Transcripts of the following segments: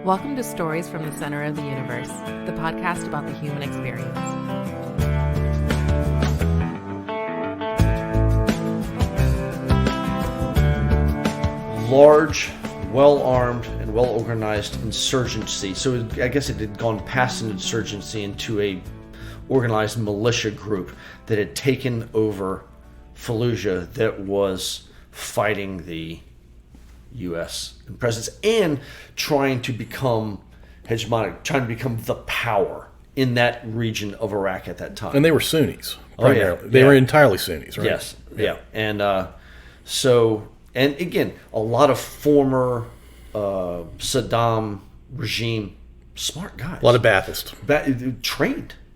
Welcome to Stories from the Center of the Universe, the podcast about the human experience. Large, well-armed, and well-organized insurgency. So I guess it had gone past an insurgency into a organized militia group that had taken over Fallujah that was fighting the U.S. presence and trying to become hegemonic, trying to become the power in that region of Iraq at that time. And they were Sunnis. Primarily. They were entirely Sunnis, right? Yes. Yeah. And and again, a lot of former Saddam regime smart guys. A lot of Ba'athists.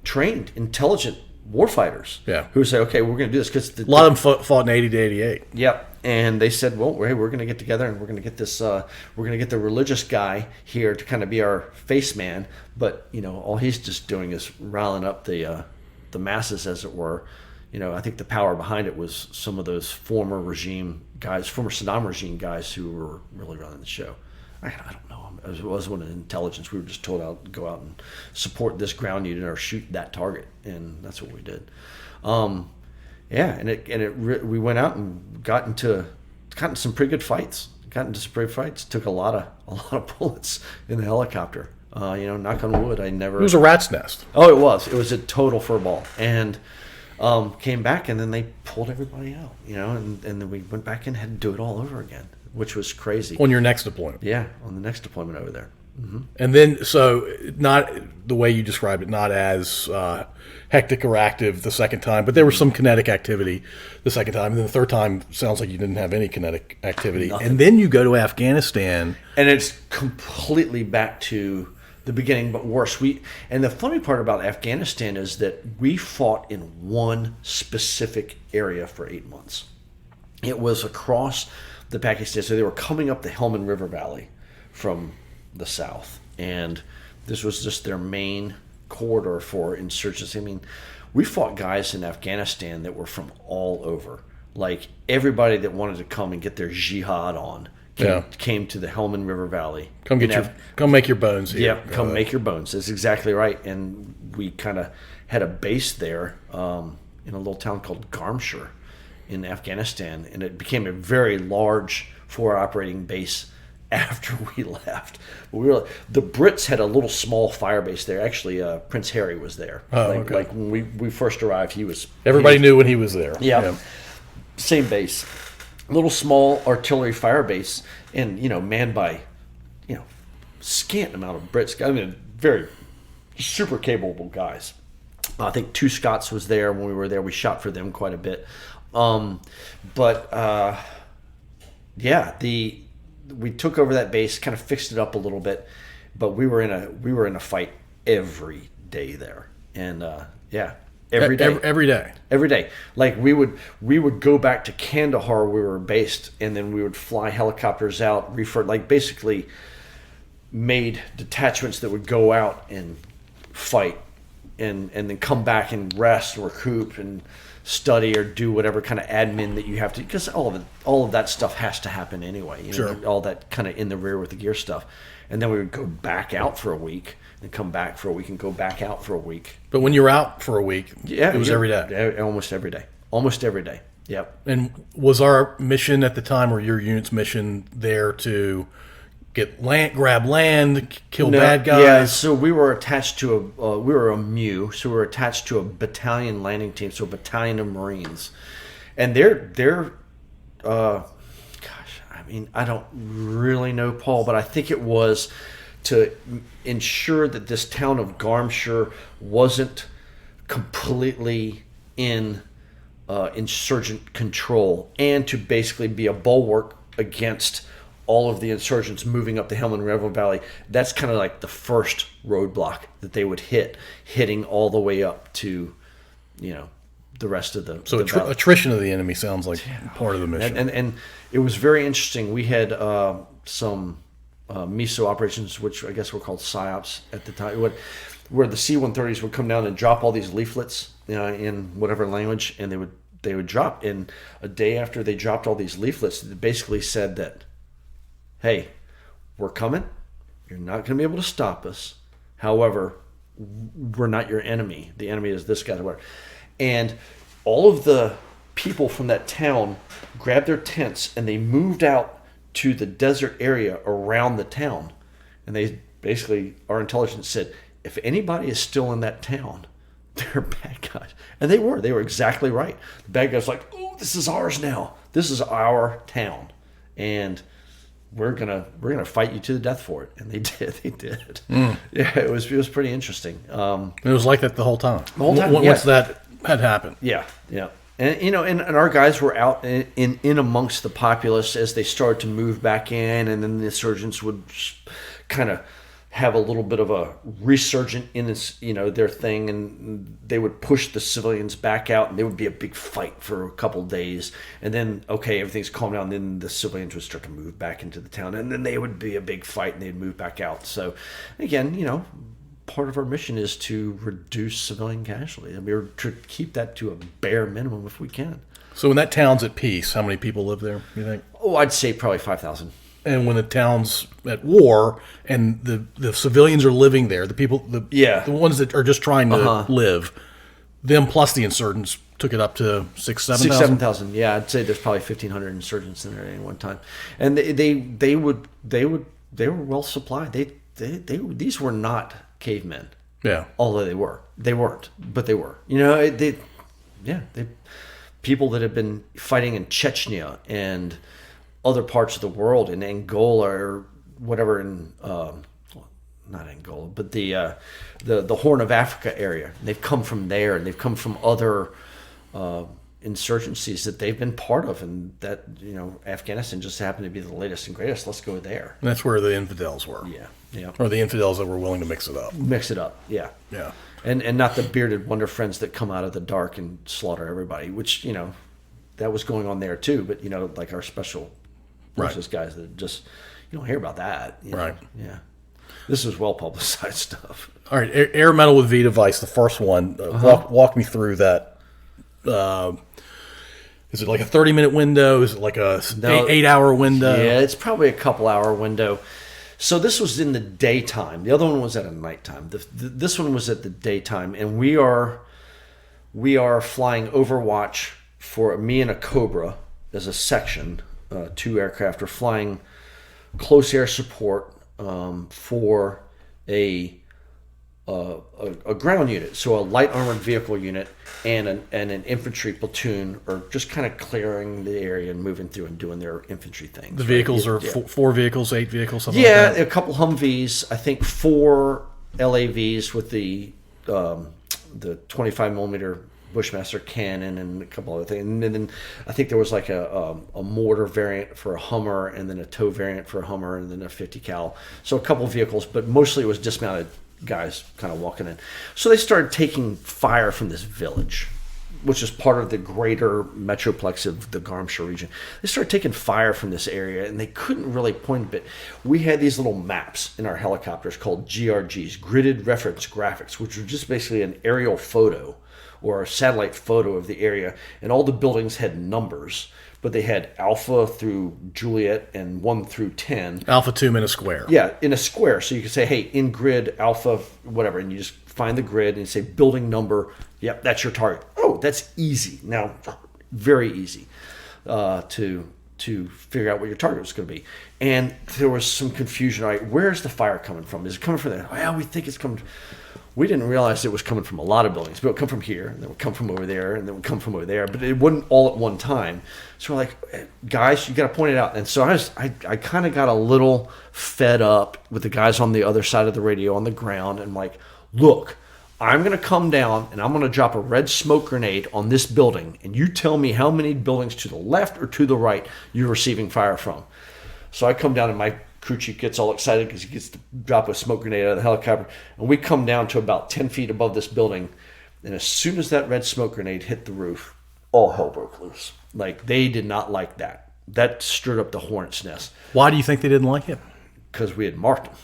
Trained, intelligent warfighters. Yeah. Who say, okay, we're going to do this because a lot of them fought in 80 to 88. Yep. And they said, well, hey, we're going to get together and we're going to get this. We're going to get the religious guy here to kind of be our face man. But all he's just doing is riling up the masses, as it were. I think the power behind it was some of those former Saddam regime guys who were really running the show. I don't know. It was one of the intelligence. We were just told to go out and support this ground unit or shoot that target, and that's what we did. We went out and got into some pretty good fights. Took a lot of bullets in the helicopter. Knock on wood. It was a rat's nest. Oh, it was. It was a total furball, and came back, and then they pulled everybody out. And then we went back and had to do it all over again, which was crazy. On your next deployment. Yeah, on the next deployment over there. Mm-hmm. And then, so not the way you described it, not as hectic or active the second time, but there was some kinetic activity the second time. And then the third time sounds like you didn't have any kinetic activity. Nothing. And then you go to Afghanistan. And it's completely back to the beginning, but worse. And the funny part about Afghanistan is that we fought in one specific area for 8 months. It was across the Pakistan. So they were coming up the Helmand River Valley from the south, and this was just their main corridor for insurgency. I mean, we fought guys in Afghanistan that were from all over. Like, everybody that wanted to come and get their jihad on came to the Helmand River Valley. Come make your bones here. Yeah, come make your bones. That's exactly right. And we kind of had a base there in a little town called Garmshir in Afghanistan, and it became a very large forward operating base after we left. But the Brits had a little small fire base there. Actually, Prince Harry was there. Okay. Like when we first arrived, Everybody knew when he was there. Yeah. Same base. Little small artillery fire base, and manned by scant amount of Brits. I mean, very super capable guys. I think 2 Scots was there when we were there. We shot for them quite a bit. We took over that base, kind of fixed it up a little bit, but we were in a fight every day there, and every day. Like we would go back to Kandahar, where we were based, and then we would fly helicopters out, basically made detachments that would go out and fight, and then come back and rest, recoup, and study or do whatever kind of admin that you have to, because all of that stuff has to happen anyway. Sure. All that kind of in the rear with the gear stuff, and then we would go back out for a week and come back for a week and go back out for a week. But when you're out for a week, it was every day. Almost every day. Yep. And was our mission at the time, or your unit's mission there, to grab land, kill bad guys? Yeah, so we were attached to we were a MU, so we were attached to a battalion landing team, so a battalion of Marines. And they're I don't really know, Paul, but I think it was to ensure that this town of Garmshir wasn't completely in insurgent control, and to basically be a bulwark against all of the insurgents moving up the Helmand River Valley. That's kind of like the first roadblock that they would hitting all the way up to, the rest of the. So attrition of the enemy sounds like part of the mission. And it was very interesting. We had some MISO operations, which I guess were called PSYOPs at the time, where the C-130s would come down and drop all these leaflets in whatever language, and they would drop. And a day after they dropped all these leaflets, it basically said that, hey, we're coming. You're not going to be able to stop us. However, we're not your enemy. The enemy is this guy. And all of the people from that town grabbed their tents and they moved out to the desert area around the town. And they basically, our intelligence said, if anybody is still in that town, they're bad guys. And they were exactly right. The bad guys were like, oh, this is ours now. This is our town. And we're gonna fight you to the death for it. And they did. Yeah, it was pretty interesting. It was like that the whole time. The whole time, once that had happened. Yeah. And and our guys were out in amongst the populace as they started to move back in, and then the insurgents would kind of have a little bit of a resurgent in this, their thing, and they would push the civilians back out, and there would be a big fight for a couple of days, and then everything's calmed down, and then the civilians would start to move back into the town, and then they would be a big fight, and they'd move back out. So again, part of our mission is to reduce civilian casualty, and we're to keep that to a bare minimum if we can. So when that town's at peace, how many people live there, you think? Oh, I'd say probably 5,000. And when the town's at war and the civilians are living there, the people, the ones that are just trying to live, them plus the insurgents took it up to 6,000, 7,000? 7,000. Yeah, I'd say there's probably 1,500 insurgents in there at any one time, and they were well supplied. These were not cavemen. Yeah. Although they weren't, but they were. People that have been fighting in Chechnya and other parts of the world, in Angola or whatever, not Angola, but the Horn of Africa area. They've come from there, and they've come from other insurgencies that they've been part of, and that Afghanistan just happened to be the latest and greatest. Let's go there. And that's where the infidels were. Yeah. Or the infidels that were willing to mix it up. Yeah. Yeah. And not the bearded wonder friends that come out of the dark and slaughter everybody, which that was going on there too. But like our special forces guys that just you don't hear about that. Right. Yeah. This is well publicized stuff. All right, air metal with V device, the first one. Walk me through that. Is it like a 30-minute window? Is it like a 8-hour window? Yeah, it's probably a couple-hour window. So this was in the daytime. The other one was at a nighttime. This one was at the daytime, and we are flying Overwatch for me and a Cobra as a section. 2 aircraft are flying close air support for a ground unit, so a light armored vehicle unit and an infantry platoon are just kind of clearing the area and moving through and doing their infantry things. The vehicles are 4 vehicles, 8 vehicles, something like that? Yeah, a couple Humvees, I think 4 LAVs with the 25 millimeter Bushmaster cannon and a couple other things. And then I think there was like a mortar variant for a Hummer, and then a tow variant for a Hummer, and then a 50 cal. So a couple vehicles, but mostly it was dismounted guys kind of walking in. So they started taking fire from this village, which is part of the greater metroplex of the Garmshaw region. They started taking fire from this area, and they couldn't really point it. We had these little maps in our helicopters called GRGs, Gridded Reference Graphics, which were just basically an aerial photo or a satellite photo of the area, and all the buildings had numbers, but they had Alpha through Juliet and 1 through 10. Alpha 2 in a square. Yeah, in a square. So you could say, hey, in grid, Alpha, whatever, and you just find the grid and you say building number. Yep, that's your target. Oh, that's easy. Now, very easy to figure out what your target was going to be. And there was some confusion. All right, where's the fire coming from? Is it coming from there? Well, we think it's coming. We didn't realize it was coming from a lot of buildings, but it would come from here, and then it would come from over there, and then it would come from over there, but it wouldn't all at one time. So we're like, guys, you got to point it out. And so I kind of got a little fed up with the guys on the other side of the radio on the ground, and like, look, I'm going to come down, and I'm going to drop a red smoke grenade on this building, and you tell me how many buildings to the left or to the right you're receiving fire from. So I come down, and my crew chief gets all excited because he gets to drop a smoke grenade out of the helicopter, and we come down to about 10 feet above this building, and as soon as that red smoke grenade hit the roof, all hell broke loose. Like, they did not like that. That stirred up the hornet's nest. Why do you think they didn't like it? Because we had marked them.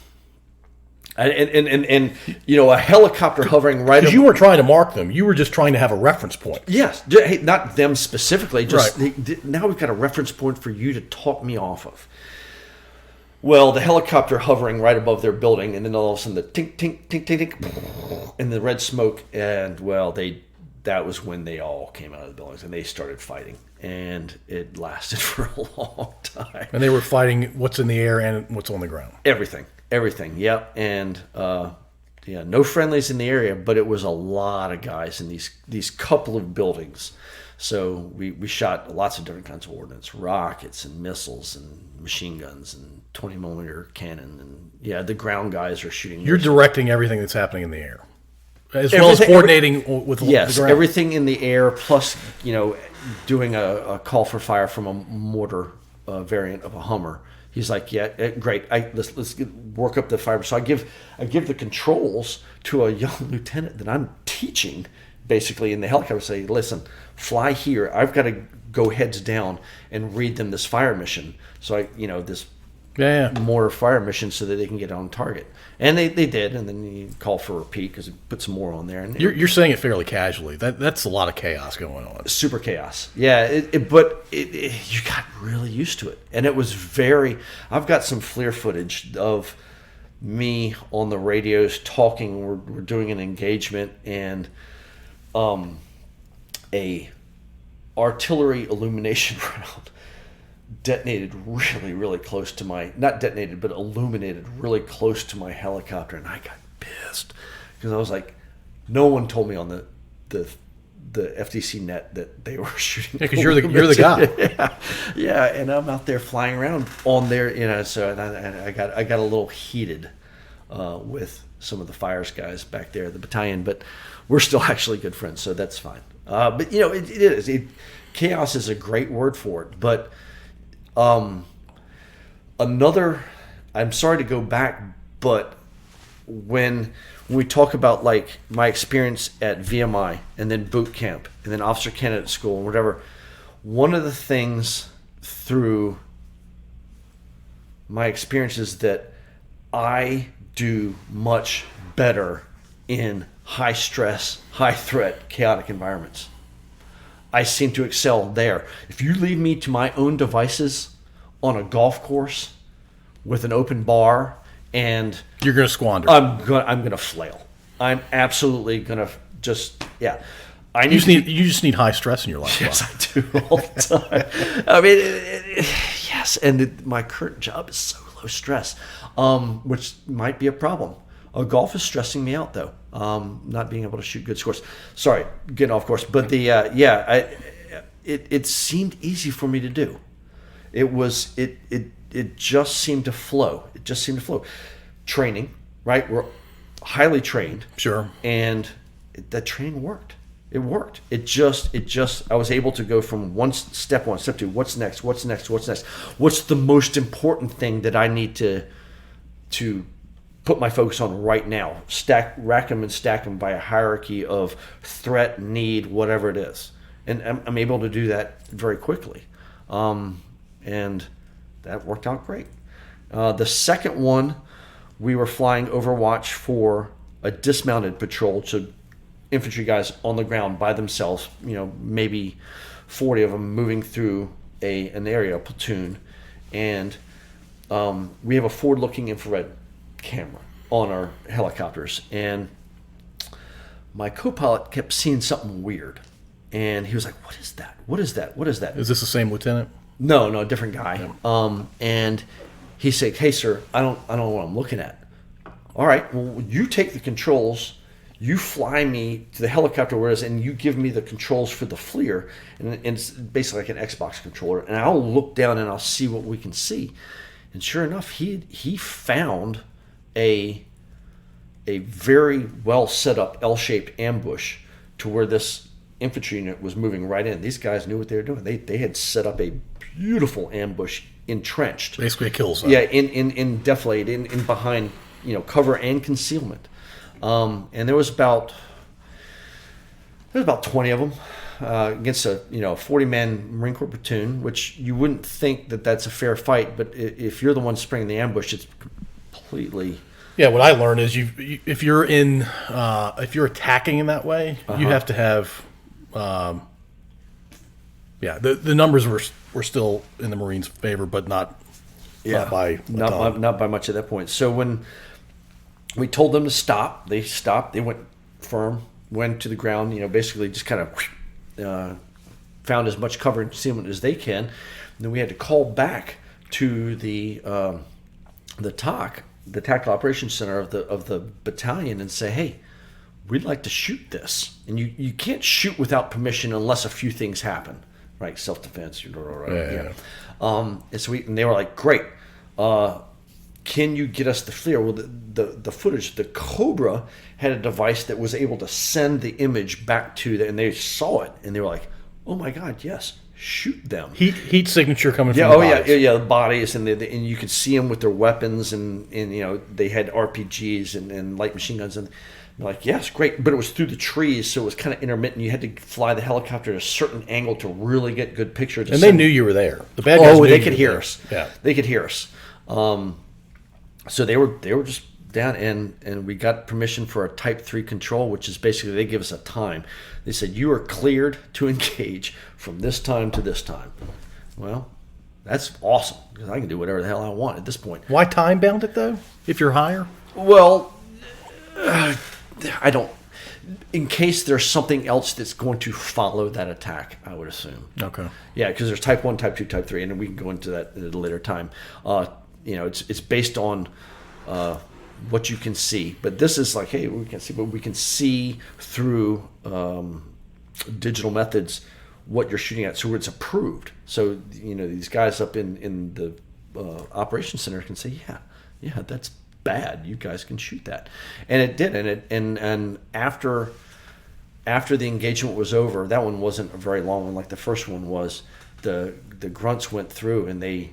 And a helicopter hovering right because you weren't trying to mark them. You were just trying to have a reference point. Yes. Hey, not them specifically. Just right. Now we've got a reference point for you to talk me off of. Well, the helicopter hovering right above their building, and then all of a sudden the tink, tink, tink, tink, tink, and the red smoke, and well, that was when they all came out of the buildings and they started fighting, and it lasted for a long time. And they were fighting what's in the air and what's on the ground. Everything, yep. And no friendlies in the area, but it was a lot of guys in these couple of buildings. So we shot lots of different kinds of ordnance, rockets and missiles and machine guns and 20 millimeter cannon, and the ground guys are shooting. You're directing everything that's happening in the air, as well as coordinating with the ground. Everything in the air, plus doing a call for fire from a mortar variant of a Hummer. He's like, yeah, great. Let's work up the fire. So I give the controls to a young lieutenant that I'm teaching, basically in the helicopter. Say, listen, fly here. I've got to go heads down and read them this fire mission. So this mortar fire mission, so that they can get on target. And they did, and then you call for a repeat because it put some more on there. And you're saying it fairly casually. That's a lot of chaos going on. Super chaos. Yeah, but you got really used to it. And it was I've got some FLIR footage of me on the radios talking. We're doing an engagement, and a artillery illumination round detonated really, really close to not detonated, but illuminated really close to my helicopter. And I got pissed because I was like, no one told me on the FTC net that they were shooting. Yeah, because you're the guy. Yeah. And I'm out there flying around on there, so I got a little heated with some of the fires guys back there, the battalion, but we're still actually good friends, so that's fine. But it is. Chaos is a great word for it, but I'm sorry to go back, but when we talk about like my experience at VMI and then boot camp and then officer candidate school and whatever, one of the things through my experience is that I do much better in high stress, high threat, chaotic environments. I seem to excel there. If you leave me to my own devices on a golf course with an open bar, and you're going to squander. I'm going to flail. I'm absolutely going to just You just need high stress in your life. Yes, I do all the time. I mean, yes, and my current job is so low stress, which might be a problem. Golf is stressing me out, though. Not being able to shoot good scores. Sorry, getting off course. But it seemed easy for me to do. It just seemed to flow. Training, right? We're highly trained. Sure. And that training worked. It worked. It just. I was able to go from step one, step two. What's next? What's the most important thing that I need to put my focus on right now? Rack them and stack them by a hierarchy of threat, need, whatever it is, and I'm able to do that very quickly, and that worked out great. The second one, we were flying Overwatch for a dismounted patrol, so infantry guys on the ground by themselves, maybe 40 of them moving through an area, a platoon, and we have a forward-looking infrared camera on our helicopters, and my co-pilot kept seeing something weird, and he was like, what is that? Is this the same lieutenant? No, different guy. Yeah. And he said, hey sir, I don't know what I'm looking at. All right, well, you take the controls, you fly me to the helicopter where it is, and you give me the controls for the FLIR, and it's basically like an Xbox controller, and I'll look down and I'll see what we can see. And sure enough, he found a very well set up L-shaped ambush to where this infantry unit was moving right in. These guys knew what they were doing. They had set up a beautiful ambush, entrenched. Basically a kill zone. Yeah, in defilade, in behind, cover and concealment. And there was about 20 of them against a 40-man Marine Corps platoon, which you wouldn't think that that's a fair fight, but if you're the one springing the ambush, it's completely. Yeah, what I learned is if you're attacking in that way, you have to have. The numbers were still in the Marines' favor, but not not by a ton. not by much at that point. So when we told them to stop, they stopped. They went firm, went to the ground. Basically just kind of found as much cover and concealment as they can. And then we had to call back to the TOC, the Tactical Operations Center of the battalion, and say, hey, we'd like to shoot this. And you can't shoot without permission unless a few things happen, right? Self-defense. Yeah. And they were like, great. Can you get us the FLIR? Well, the footage, the Cobra had a device that was able to send the image back to and they saw it, and they were like, oh my God, yes, shoot them. Heat signature coming from the bodies. The bodies, and you could see them with their weapons, and they had RPGs and light machine guns, and they're like, yes, great, but it was through the trees, so it was kind of intermittent. You had to fly the helicopter at a certain angle to really get good pictures. And they knew you were there. The bad guys knew they could hear there. us. Yeah, they could hear us. So they were just down, and we got permission for a Type 3 control, which is basically they give us a time. They said, you are cleared to engage from this time to this time. Well, that's awesome, because I can do whatever the hell I want at this point. Why time bound it, though, if you're higher? Well, I don't... In case there's something else that's going to follow that attack, I would assume. Okay. Yeah, because there's Type 1, Type 2, Type 3, and then we can go into that at a later time. It's based on what you can see. But this is like, hey, we can't see, but we can see through digital methods what you're shooting at. So it's approved. So, these guys up in the operations center can say, yeah, that's bad. You guys can shoot that. And it did. And after the engagement was over, that one wasn't a very long one like the first one was, the grunts went through, and they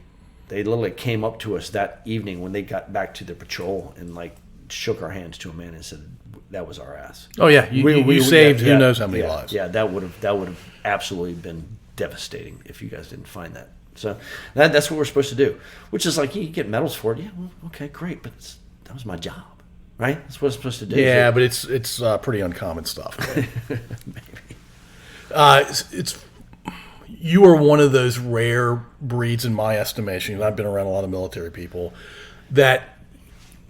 literally came up to us that evening when they got back to their patrol and like shook our hands to a man and said, that was our ass. Oh yeah, you saved who knows how many lives. Yeah, that would have absolutely been devastating if you guys didn't find that. So that's what we're supposed to do, which is like, you get medals for it. Yeah, well, okay, great, but that was my job, right? That's what it's supposed to do. Yeah, but it's pretty uncommon stuff. Maybe. You are one of those rare breeds, in my estimation, and I've been around a lot of military people, that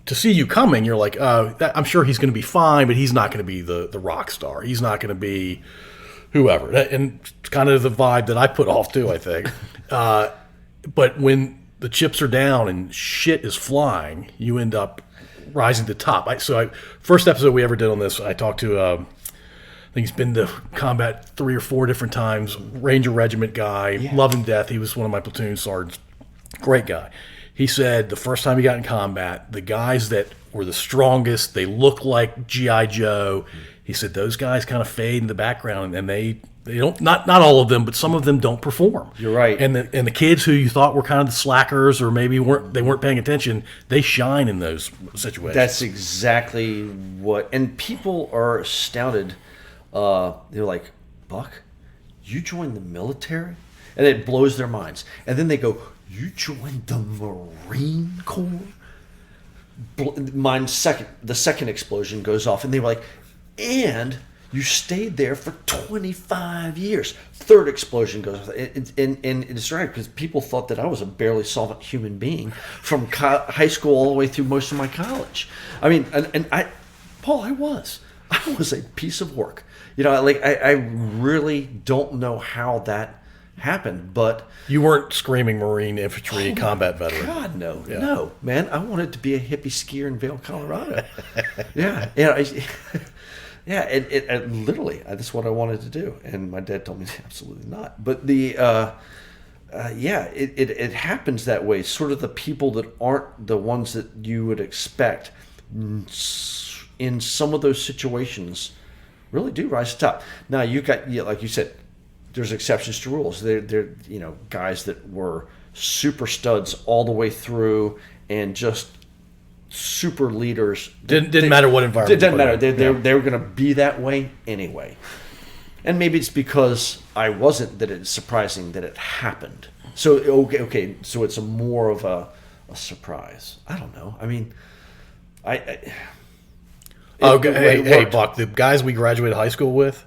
to see you coming, you're like, I'm sure he's going to be fine, but he's not going to be the rock star. He's not going to be whoever. And it's kind of the vibe that I put off too, I think. But when the chips are down and shit is flying, you end up rising to the top. First episode we ever did on this, I talked to... I think he's been to combat 3 or 4 different times. Ranger Regiment guy, love him to death. He was one of my platoon sergeants. Great guy. He said the first time he got in combat, the guys that were the strongest, they look like G.I. Joe. He said those guys kind of fade in the background, and they don't, not all of them, but some of them don't perform. You're right. And the kids who you thought were kind of the slackers or maybe weren't paying attention, they shine in those situations. That's exactly what, and people are astounded. They're like, Buck, you joined the military? And it blows their minds. And then they go, you joined the Marine Corps? The second explosion goes off, and they were like, and you stayed there for 25 years. Third explosion goes off. And it's right, because people thought that I was a barely solvent human being from high school all the way through most of my college. I mean, Paul, I was a piece of work. I really don't know how that happened, but... You weren't screaming Marine infantry combat veteran. God, no. Yeah. No, man. I wanted to be a hippie skier in Vail, Colorado. Yeah. Literally, that's what I wanted to do. And my dad told me absolutely not. But it happens that way. Sort of the people that aren't the ones that you would expect in some of those situations really do rise to the top. Now you got, like you said, there's exceptions to rules. They're guys that were super studs all the way through and just super leaders. Didn't matter what environment. It didn't matter. They were going to be that way anyway. And maybe it's because I wasn't that it's surprising that it happened. So okay. So it's more of a surprise. I don't know. I mean, Hey, Buck, the guys we graduated high school with,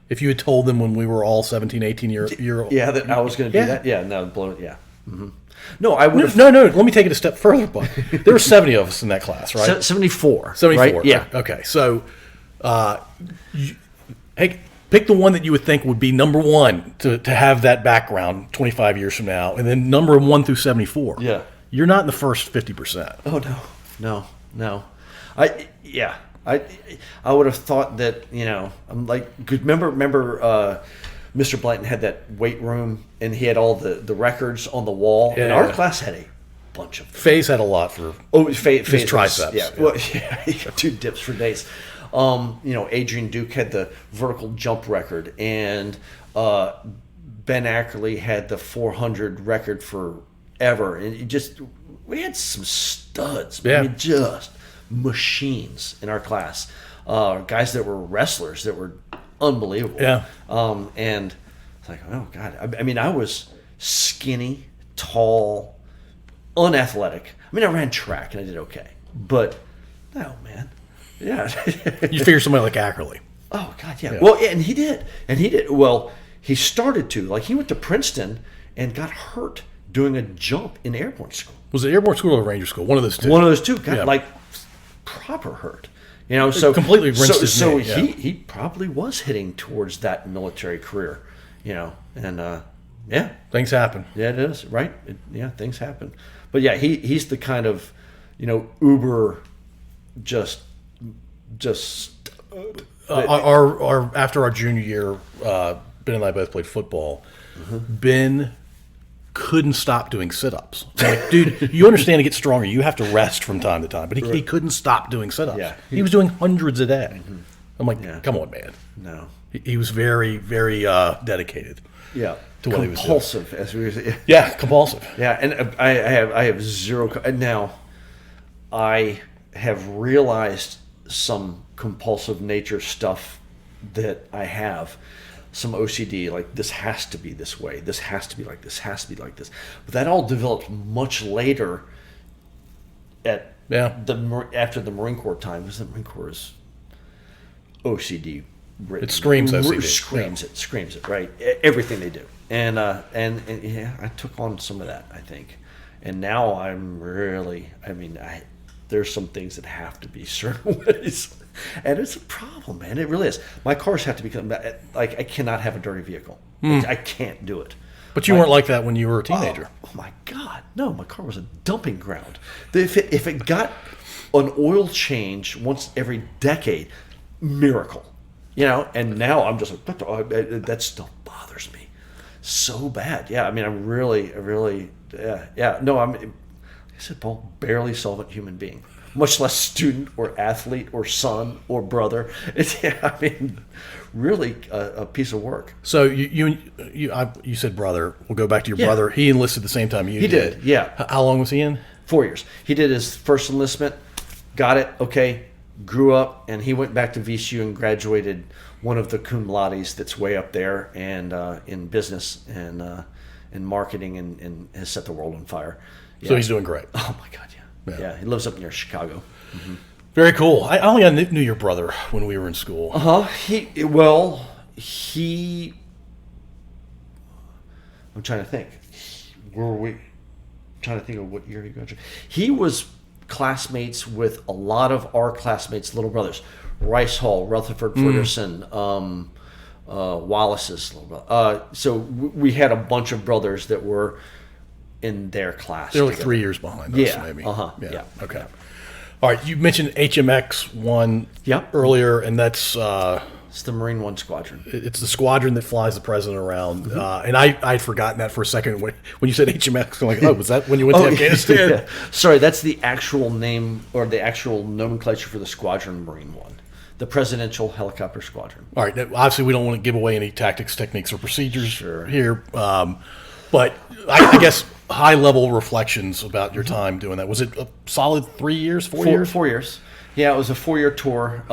if you had told them when we were all 17, 18 year old. Yeah, that I was going to do that? Yeah, no, blown, yeah. Mm-hmm. No, I would have. No. Let me take it a step further, Buck. There were 70 of us in that class, right? 74. 74. Right? Yeah. Okay. So, hey, pick the one that you would think would be number one to have that background 25 years from now, and then number 1 through 74. Yeah. You're not in the first 50%. Oh no. I would have thought that, I'm like, remember Mr. Blanton had that weight room and he had all the records on the wall. Yeah. And our class had a bunch of them. Faye's had a lot for His triceps. Yeah. Well, yeah, he got 2 dips for days. Adrian Duke had the vertical jump record, and Ben Ackerley had the 400 record forever. And we had some studs. Yeah. I mean, just machines in our class. Guys that were wrestlers that were unbelievable. Yeah. And it's like, oh God. I mean, I was skinny, tall, unathletic. I mean, I ran track and I did okay, but no, man. Yeah. You figure somebody like Ackerley. Oh God, yeah. Well, and he did. Well, he started to. Like, he went to Princeton and got hurt doing a jump in airborne school. Was it airborne school or Ranger school? One of those two. One of those two got like proper hurt. So completely rinsed his knee. So he probably was heading towards that military career, and yeah, Things happen. yeah, it is right. Things happen, but yeah, he's the kind of uber just Our after our junior year, Ben and I both played football. Ben couldn't stop doing sit-ups. Like, dude, you understand, to get stronger, you have to rest from time to time. But he couldn't stop doing sit-ups. Yeah. He was doing hundreds a day. I'm like, come on, man. no, He was very, very dedicated. yeah, To what he was doing. compulsive as we were. Yeah, compulsive. Yeah, and I have zero. Now, I have realized some compulsive nature stuff that I have. Some OCD, like, this has to be this way. This has to be like this. Has to be like this. But that all developed much later. After the Marine Corps time, because the Marine Corps is OCD. It screams OCD. Screams it, right? Everything they do, and yeah, I took on some of that, I think, and now I'm really, there's some things that have to be certain ways, and it's a problem, man. It really is. My cars have to become like, I cannot have a dirty vehicle. I can't do it. But you weren't like that when you were a teenager. Oh my God, no! My car was a dumping ground. If it got an oil change once every decade, miracle. And now I'm just like, that still bothers me so bad. Yeah, I'm really, yeah. No, like I said, Paul, barely solvent human being, much less student or athlete or son or brother. Really a piece of work. So you said brother. We'll go back to your brother. He enlisted the same time you did. He did, yeah. How long was he in? 4 years. He did his first enlistment, got it, okay, grew up, and he went back to VCU and graduated one of the cum laudes that's way up there, and in business and in marketing, and has set the world on fire. Yeah. So he's doing great. Oh my God, yeah. Yeah, he lives up near Chicago. Mm-hmm. Very cool. I only knew your brother when we were in school. I'm trying to think. Where were we? I'm trying to think of what year he graduated. He was classmates with a lot of our classmates' little brothers. Rice Hall, Rutherford Ferguson, Wallace's little brother. So we had a bunch of brothers that were in their class. They're like 3 years behind us, maybe. Yeah. Okay. All right. You mentioned HMX 1 earlier, and that's it's the Marine One Squadron. It's the squadron that flies the president around. And I'd forgotten that for a second when you said HMX. I'm like, was that when you went to Afghanistan? Yeah. Sorry, that's the actual name or the actual nomenclature for the Squadron Marine One. The Presidential Helicopter Squadron. All right. Now, obviously, we don't want to give away any tactics, techniques, or procedures here. But I guess high-level reflections about your time doing that. Was it a solid 3 years, 4 years? 4 years. Yeah, it was a 4-year tour.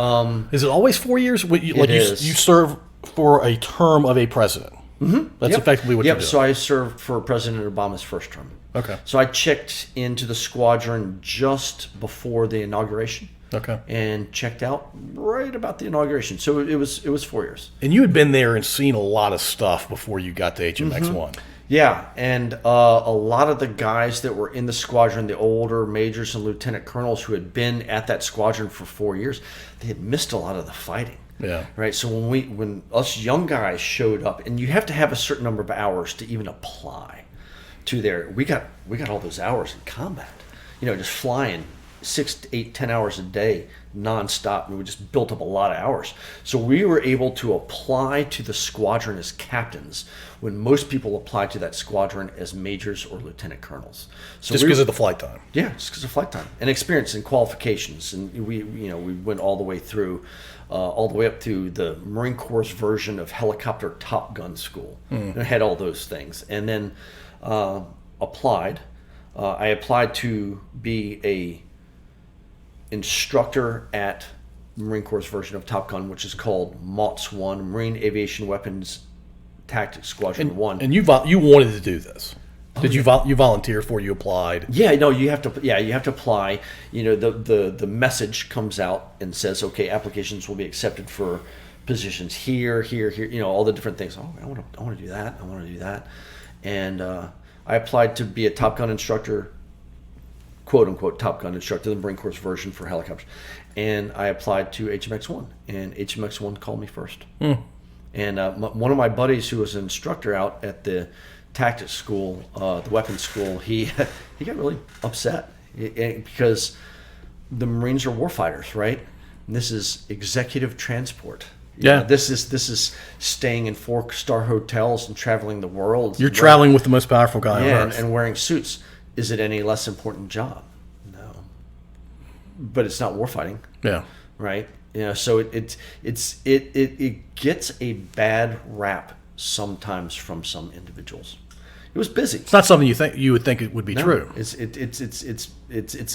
Is it always 4 years? It is. You serve for a term of a president. Mm-hmm. That's effectively what you do. So I served for President Obama's first term. Okay. So I checked into the squadron just before the inauguration. Okay. And checked out right about the inauguration. So it was 4 years. And you had been there and seen a lot of stuff before you got to HMX 1. Yeah, and a lot of the guys that were in the squadron, the older majors and lieutenant colonels who had been at that squadron for 4 years, they had missed a lot of the fighting. Yeah. Right. So when us young guys showed up, and you have to have a certain number of hours to even apply to there. We got all those hours in combat. Just flying 6 to 8, 10 hours a day nonstop, and we just built up a lot of hours. So we were able to apply to the squadron as captains when most people apply to that squadron as majors or lieutenant colonels. So Just because of the flight time. Yeah, just because of flight time and experience and qualifications, and we went all the way through, all the way up to the Marine Corps' version of helicopter Top Gun school. And it had all those things, and then applied. I applied to be a instructor at Marine Corps' version of Top Gun, which is called MAWTS 1, Marine Aviation Weapons Tactics Squadron 1. And you wanted to do this. Did you volunteer for? You applied? Yeah, no, you have to. Yeah, you have to apply. The message comes out and says, okay, applications will be accepted for positions here, here, here. All the different things. Oh, I want to do that. I want to do that. And I applied to be a Top Gun instructor, quote unquote Top Gun instructor, the Marine Corps version for helicopters. And I applied to HMX-1, and HMX-1 called me first. And one of my buddies who was an instructor out at the tactics school, the weapons school, he got really upset because the Marines are warfighters, right? And this is executive transport. This is staying in 4-star hotels and traveling the world. You're traveling with the most powerful guy on earth. And wearing suits. Is it any less important job? No. But it's not warfighting. Yeah. Right? So it gets a bad rap sometimes from some individuals. It was busy. It's not something you would think it would be true. It's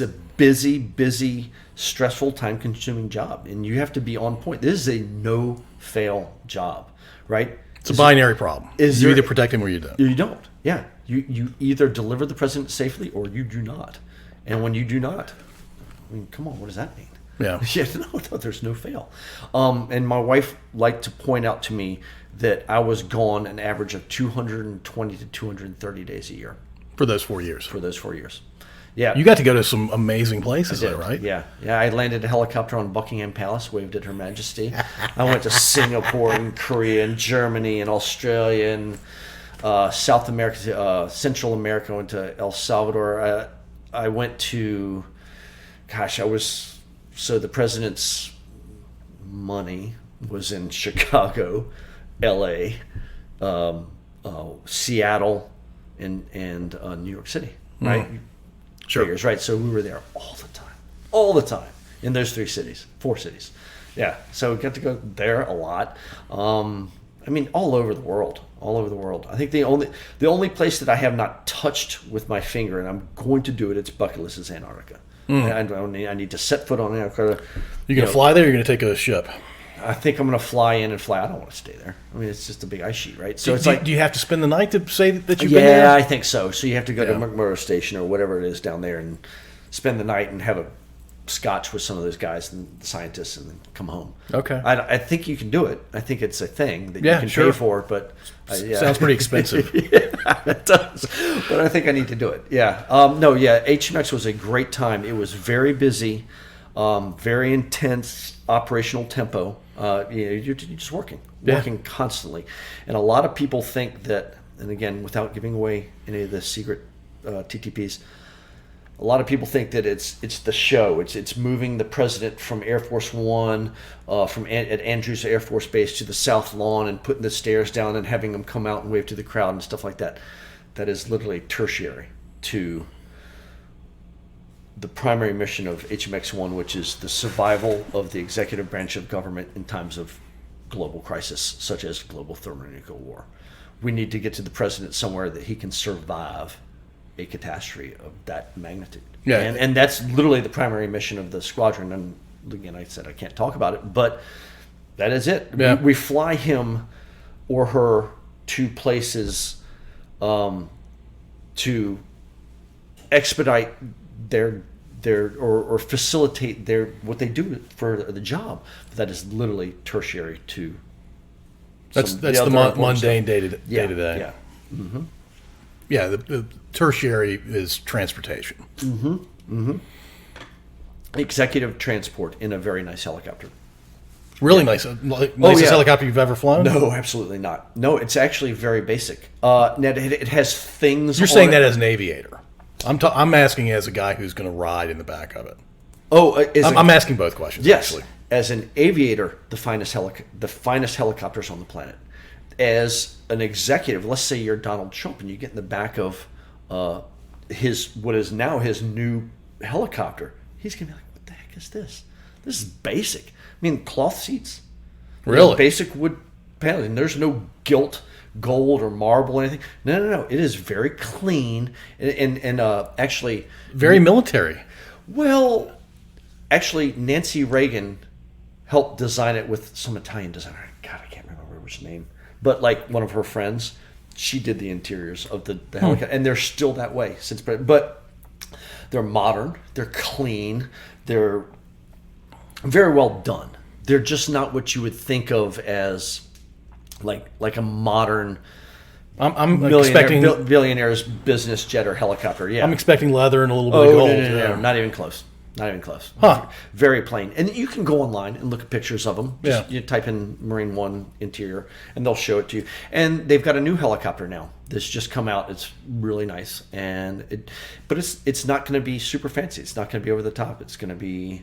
a busy, stressful, time-consuming job, and you have to be on point. This is a no-fail job, right? It's a binary problem. You either protect him or you don't. You don't. Yeah, you either deliver the president safely or you do not. And when you do not, come on, what does that mean? Yeah. No, there's no fail. And my wife liked to point out to me that I was gone an average of 220 to 230 days a year. For those 4 years. For those 4 years. Yeah. You got to go to some amazing places, though, right? Yeah. I landed a helicopter on Buckingham Palace, waved at Her Majesty. I went to Singapore and Korea and Germany and Australia and South America, Central America. I went to El Salvador. I went to, so the president's money was in Chicago, L.A., Seattle, and New York City, right? Sure. Figures, right? So we were there all the time in those 4 cities. Yeah, so we got to go there a lot. All over the world. I think the only place that I have not touched with my finger, and I'm going to do it, it's bucket list, is Antarctica. I need to set foot on Antarctica. You're going to fly there or you're going to take a ship? I think I'm going to fly in and fly. I don't want to stay there. It's just a big ice sheet, right? So do you have to spend the night to say that you've been there? Yeah, I think so. So you have to go to McMurdo Station or whatever it is down there and spend the night and have a scotch with some of those guys and the scientists and then come home. Okay. I think you can do it. I think it's a thing that you can pay for, but... Sounds pretty expensive. Yeah, it does. But I think I need to do it. Yeah. HMX was a great time. It was very busy, very intense operational tempo. You're just working constantly. And a lot of people think that, and again, without giving away any of the secret TTPs, a lot of people think that it's the show. It's moving the president from Air Force One, at Andrews Air Force Base to the South Lawn and putting the stairs down and having him come out and wave to the crowd and stuff like that. That is literally tertiary to the primary mission of HMX-1, which is the survival of the executive branch of government in times of global crisis, such as global thermonuclear war. We need to get to the president somewhere that he can survive a catastrophe of that magnitude. Yeah. And that's literally the primary mission of the squadron. And again, I said I can't talk about it, but that is it. Yeah. We fly him or her to places to expedite their or facilitate what they do for the job. That is literally tertiary to that's the mundane day to day. Yeah. Mm-hmm. Yeah, the tertiary is transportation. Executive transport in a very nice helicopter. Really nice. Nicest helicopter you've ever flown? No, absolutely not. No, it's actually very basic. It has things. You're saying that as an aviator. I'm asking as a guy who's going to ride in the back of it. Oh, I'm asking both questions. Yes, actually. As an aviator, the finest helicopters on the planet. As an executive, let's say you're Donald Trump and you get in the back of what is now his new helicopter. He's gonna be like, "What the heck is this? This is basic. I mean, cloth seats, Really? basic wood paneling. There's no gilt, gold, or marble or anything. No. It is very clean and actually Very military. well." Actually, Nancy Reagan helped design it with some Italian designer. God, I can't remember his name. But like one of her friends, she did the interiors of the helicopter. And they're still that way since. But they're modern. They're clean. They're very well done. They're just not what you would think of as like a modern I'm expecting billionaire's business jet or helicopter. Yeah. I'm expecting leather and a little bit of gold. No, not even close. Not even close. Huh. Very plain. And you can go online and look at pictures of them. Just, Yeah. You type in Marine One interior, and they'll show it to you. And they've got a new helicopter now that's just come out. It's really nice, but it's not going to be super fancy. It's not going to be over the top. It's going to be,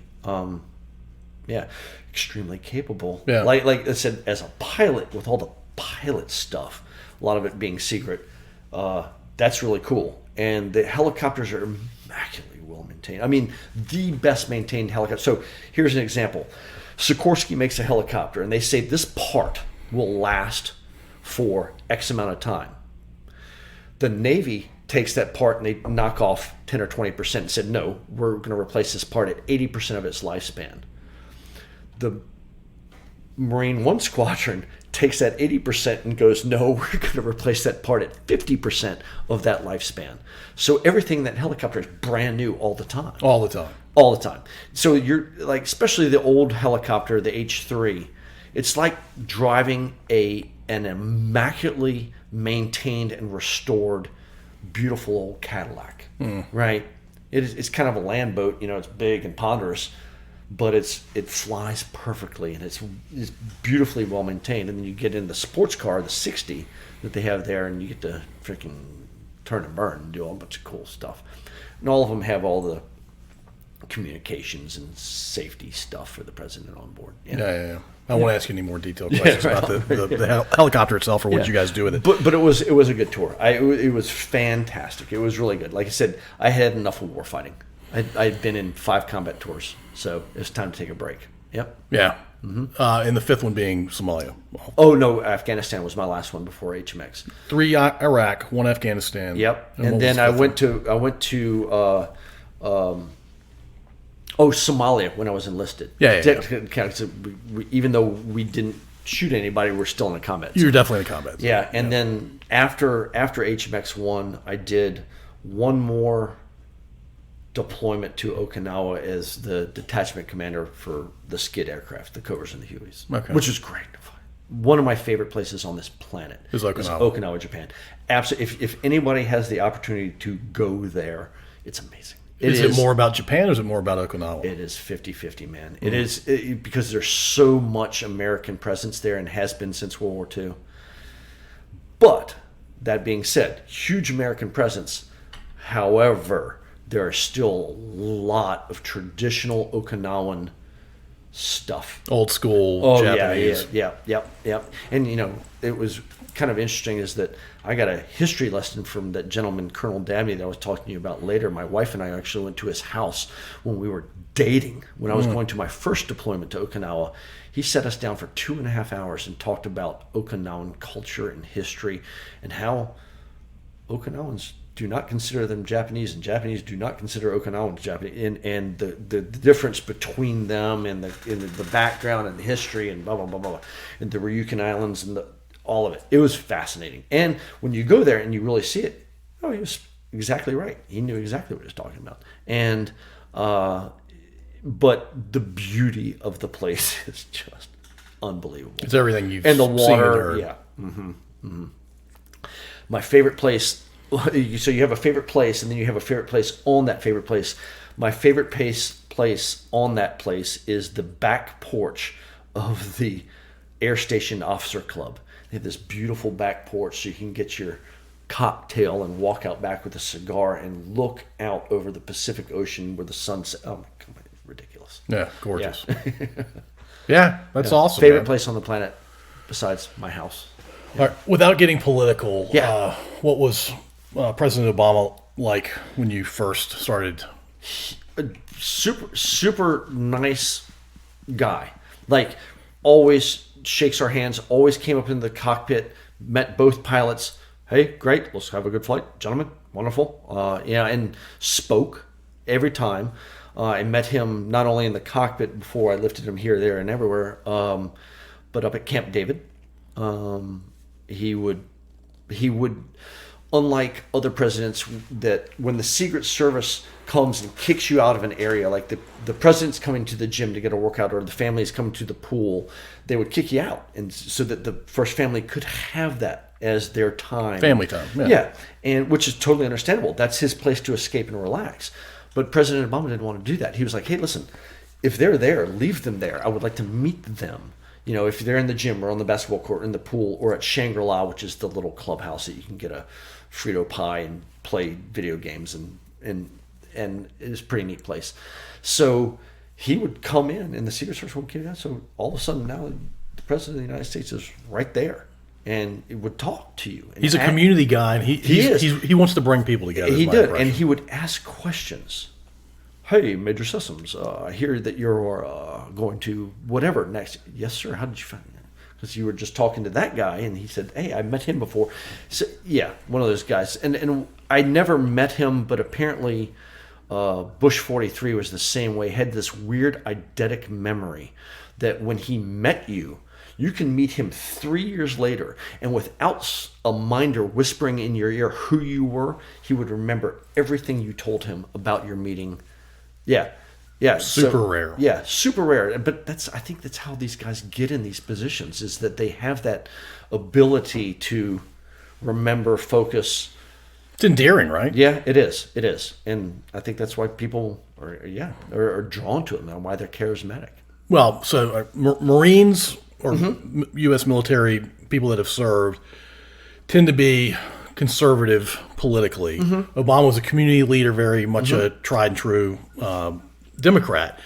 extremely capable. Yeah. Like I said, as a pilot with all the pilot stuff, a lot of it being secret. That's really cool. And the helicopters are immaculately well maintained. I mean, the best maintained helicopter. So here's an example. Sikorsky makes a helicopter, and they say this part will last for X amount of time. The Navy takes that part and they knock off 10 or 20% and said, no, we're going to replace this part at 80% of its lifespan. The Marine One Squadron takes that 80% and goes, no, we're going to replace that part at 50% of that lifespan. So everything in that helicopter is brand new all the time. all the time. All the time. So you're like, especially the old helicopter, the H3, it's like driving an immaculately maintained and restored, beautiful old Cadillac, right? It's kind of a land boat, it's big and ponderous, but it flies perfectly and it's beautifully well maintained. And then you get in the sports car, the 60 that they have there, and you get to freaking turn and burn and do a bunch of cool stuff. And all of them have all the communications and safety stuff for the president on board. Yeah. I won't ask you any more detailed questions about the helicopter itself or what you guys do with it. But it was a good tour. It was fantastic. It was really good. Like I said, I had enough of war fighting. I'd been in 5 combat tours, so it was time to take a break. Yep. Yeah. And the 5th one being Somalia. Well, Oh no, Afghanistan was my last one before HMX. 3 Iraq, 1 Afghanistan. Yep. what And was then the I fifth went to Somalia when I was enlisted. Yeah. So even though we didn't shoot anybody, we're still in a combat. You're definitely in combat. Yeah, and then after HMX 1, I did one more deployment to Okinawa as the detachment commander for the Skid aircraft, the Cobras and the Hueys, which was great. One of my favorite places on this planet is Okinawa, Japan. Absolutely. If anybody has the opportunity to go there, it's amazing. Is it more about Japan or is it more about Okinawa? It is 50-50, man. It is because there's so much American presence there and has been since World War II. But that being said, huge American presence. However, there are still a lot of traditional Okinawan stuff. Old school Japanese. Yeah. And, it was kind of interesting is that I got a history lesson from that gentleman, Colonel Dabney, that I was talking to you about later. My wife and I actually went to his house when we were dating. When I was going to my first deployment to Okinawa, he sat us down for 2.5 hours and talked about Okinawan culture and history and how Okinawans do not consider them Japanese, and Japanese do not consider Okinawans Japanese, and the difference between them and the background and the history and blah blah blah blah, and the Ryukyu Islands and all of it. It was fascinating. And when you go there and you really see it, he was exactly right. He knew exactly what he was talking about. And but the beauty of the place is just unbelievable. It's everything you've and the seen water, and heard. yeah. My favorite place So you have a favorite place, and then you have a favorite place on that favorite place. My favorite place on that place is the back porch of the Air Station Officer Club. They have this beautiful back porch, so you can get your cocktail and walk out back with a cigar and look out over the Pacific Ocean where the sun sets. Oh my God, ridiculous. Yeah, gorgeous. Yeah, that's awesome. Favorite man. place on the planet besides my house. All right, without getting political, Yeah. what was President Obama like when you first started? Super nice guy. Like, always shakes our hands, always came up in the cockpit, met both pilots. Hey, great, let's have a good flight, gentlemen. Wonderful. And spoke every time. I met him not only in the cockpit before I lifted him here, there, and everywhere, but up at Camp David. He would, unlike other presidents, that when the Secret Service comes and kicks you out of an area, like the president's coming to the gym to get a workout, or the family is coming to the pool, they would kick you out, and so that the first family could have that as their time. Family time. Yeah, and which is totally understandable. That's his place to escape and relax. But President Obama didn't want to do that. He was like, hey, listen, if they're there, leave them there. I would like to meet them. You know, if they're in the gym or on the basketball court, or in the pool, or at Shangri-La, which is the little clubhouse that you can get a Frito pie and play video games, and it's a pretty neat place. So he would come in, and the Secret Service would get out. So all of a sudden now the President of the United States is right there, and it would talk to you. He's a community guy, and he wants to bring people together. He did, and he would ask questions. Hey, Major Sessoms, I hear that you're going to whatever next. Yes, sir. How did you find that? Because you were just talking to that guy, and he said, hey, I met him before. So, yeah, one of those guys. And I never met him, but apparently Bush 43 was the same way. He had this weird eidetic memory that when he met you, you can meet him 3 years later, and without a minder whispering in your ear who you were, he would remember everything you told him about your meeting. Yeah. Super rare. Yeah, super rare. But I think that's how these guys get in these positions, is that they have that ability to remember, focus. It's endearing, right? Yeah, it is. It is. And I think that's why people are drawn to them and why they're charismatic. Well, so Marines or U.S. military people that have served tend to be conservative politically. Obama was a community leader, very much a tried and true Democrat.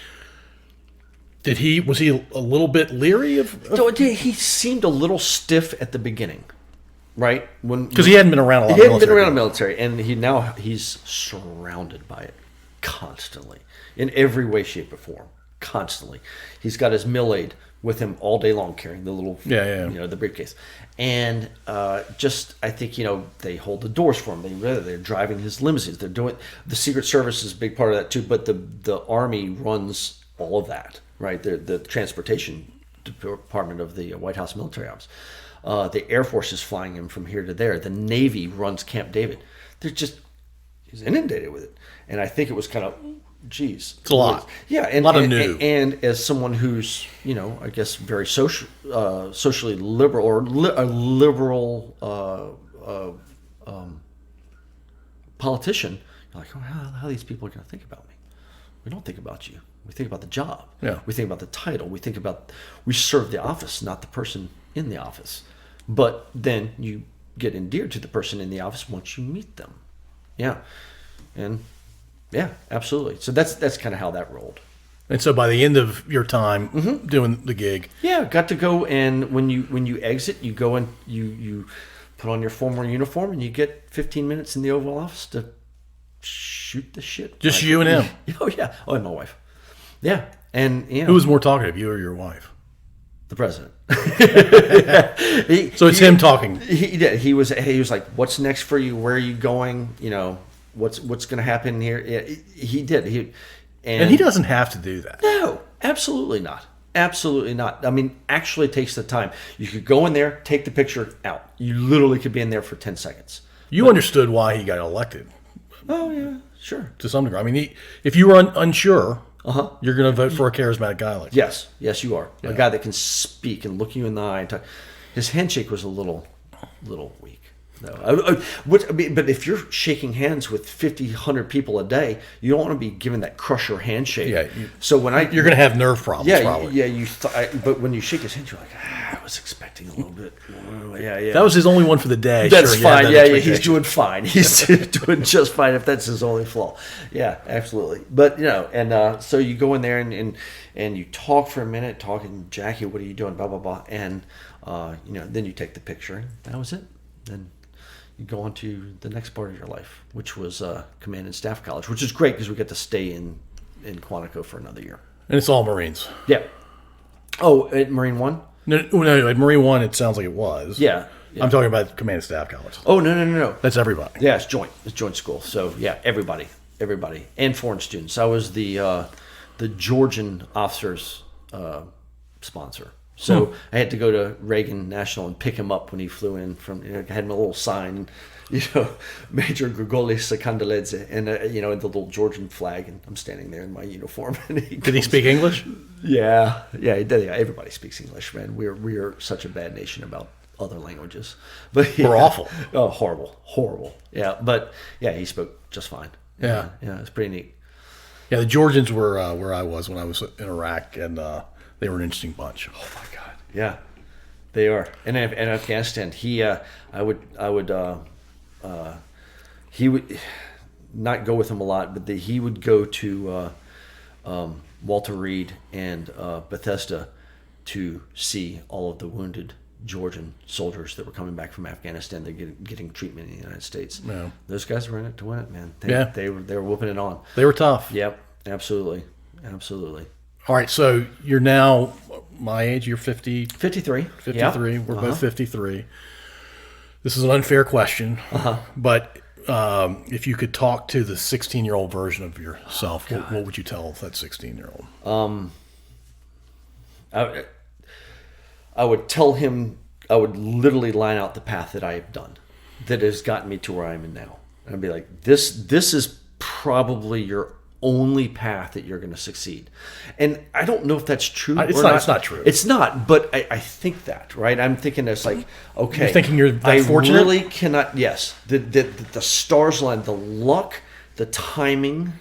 Was he a little bit leery of? So he seemed a little stiff at the beginning, right? Because he hadn't been around a lot. He hadn't been around the military, and he's surrounded by it constantly, in every way, shape, or form. Constantly, he's got his mill aide with him all day long, carrying the little, the briefcase, and I think they hold the doors for him. They're driving his limousines. They're doing the Secret Service is a big part of that too, but the Army runs all of that, right? The transportation department of the White House Military Office. The Air Force is flying him from here to there. The Navy runs Camp David. He's inundated with it, and I think it was kind of. Geez, it's a lot. Yeah, and a lot of new. And as someone who's, I guess very socially liberal, or a liberal politician, you're like, how these people are going to think about me? We don't think about you. We think about the job. Yeah. We think about the title. We serve the office, not the person in the office. But then you get endeared to the person in the office once you meet them. Yeah, and. Yeah, absolutely. So that's kind of how that rolled. And so by the end of your time doing the gig, got to go, and when you exit, you go and you put on your formal uniform, and you get 15 minutes in the Oval Office to shoot the shit. Just you and him. Oh yeah. Oh, and my wife. Yeah, and who was more talkative, you or your wife? The president. So it's him talking. He did. He was like, "What's next for you? Where are you going? What's going to happen here?" Yeah, he did. And he doesn't have to do that. No, absolutely not. Absolutely not. I mean, actually takes the time. You could go in there, take the picture, out. You literally could be in there for 10 seconds. You understood why he got elected. Oh, yeah, sure. To some degree. I mean, if you were unsure, you're going to vote for a charismatic guy like that. Yes, you are. Yeah. A guy that can speak and look you in the eye and talk. His handshake was a little weak. But if you're shaking hands with 50, 100 people a day, you don't want to be giving that crusher handshake. Yeah. So when You're going to have nerve problems. yeah, probably. but when you shake his hand, you're like, I was expecting a little bit. Yeah. That was his only one for the day. That's Sure, fine. that Yeah, he's expectation. doing fine. He's doing just fine if that's his only flaw. Yeah, absolutely. But and so you go in there and you talk for a minute, talking, Jackie, what are you doing? Blah blah blah, and then you take the picture. And that was it. Then you go on to the next part of your life, which was Command and Staff College, which is great because we get to stay in Quantico for another year. And it's all Marines. Yeah. Oh, at Marine One. No, at Marine 1, it sounds like it was. Yeah. I'm talking about Command and Staff College. Oh no. That's everybody. Yeah, it's joint. It's joint school. So yeah, everybody, and foreign students. I was the Georgian officers sponsor. So I had to go to Reagan National and pick him up when he flew in from. I had my little sign, Major Grigolis Sakandaledze, and and the little Georgian flag, and I'm standing there in my uniform. And Did he speak English? Yeah, he did. Yeah, everybody speaks English, man. We're such a bad nation about other languages, but We're awful. Oh, horrible. Yeah, but yeah, he spoke just fine. Yeah. It's pretty neat. Yeah, the Georgians were where I was when I was in Iraq, and they were an interesting bunch. Oh my God, yeah, they are. And in Afghanistan, he would not go with him a lot, but he would go to Walter Reed and Bethesda to see all of the wounded Georgian soldiers that were coming back from Afghanistan. They're getting treatment in the United States. Yeah. Those guys were in it to win it, man. They were whooping it on. They were tough. Yep, absolutely. All right, so you're now my age. You're 50. 53. 53. Yep. We're both 53. This is an unfair question, but if you could talk to the 16-year-old version of yourself, what would you tell that 16-year-old? I would tell him, I would literally line out the path that I have done that has gotten me to where I am now. And I'd be like, this is probably your only path that you're going to succeed. And I don't know if that's true. It's not true. It's not, but I think that, right? I'm thinking it's like, okay. You're thinking you're that I fortunate? really cannot, yes. The stars line, the luck, the timing,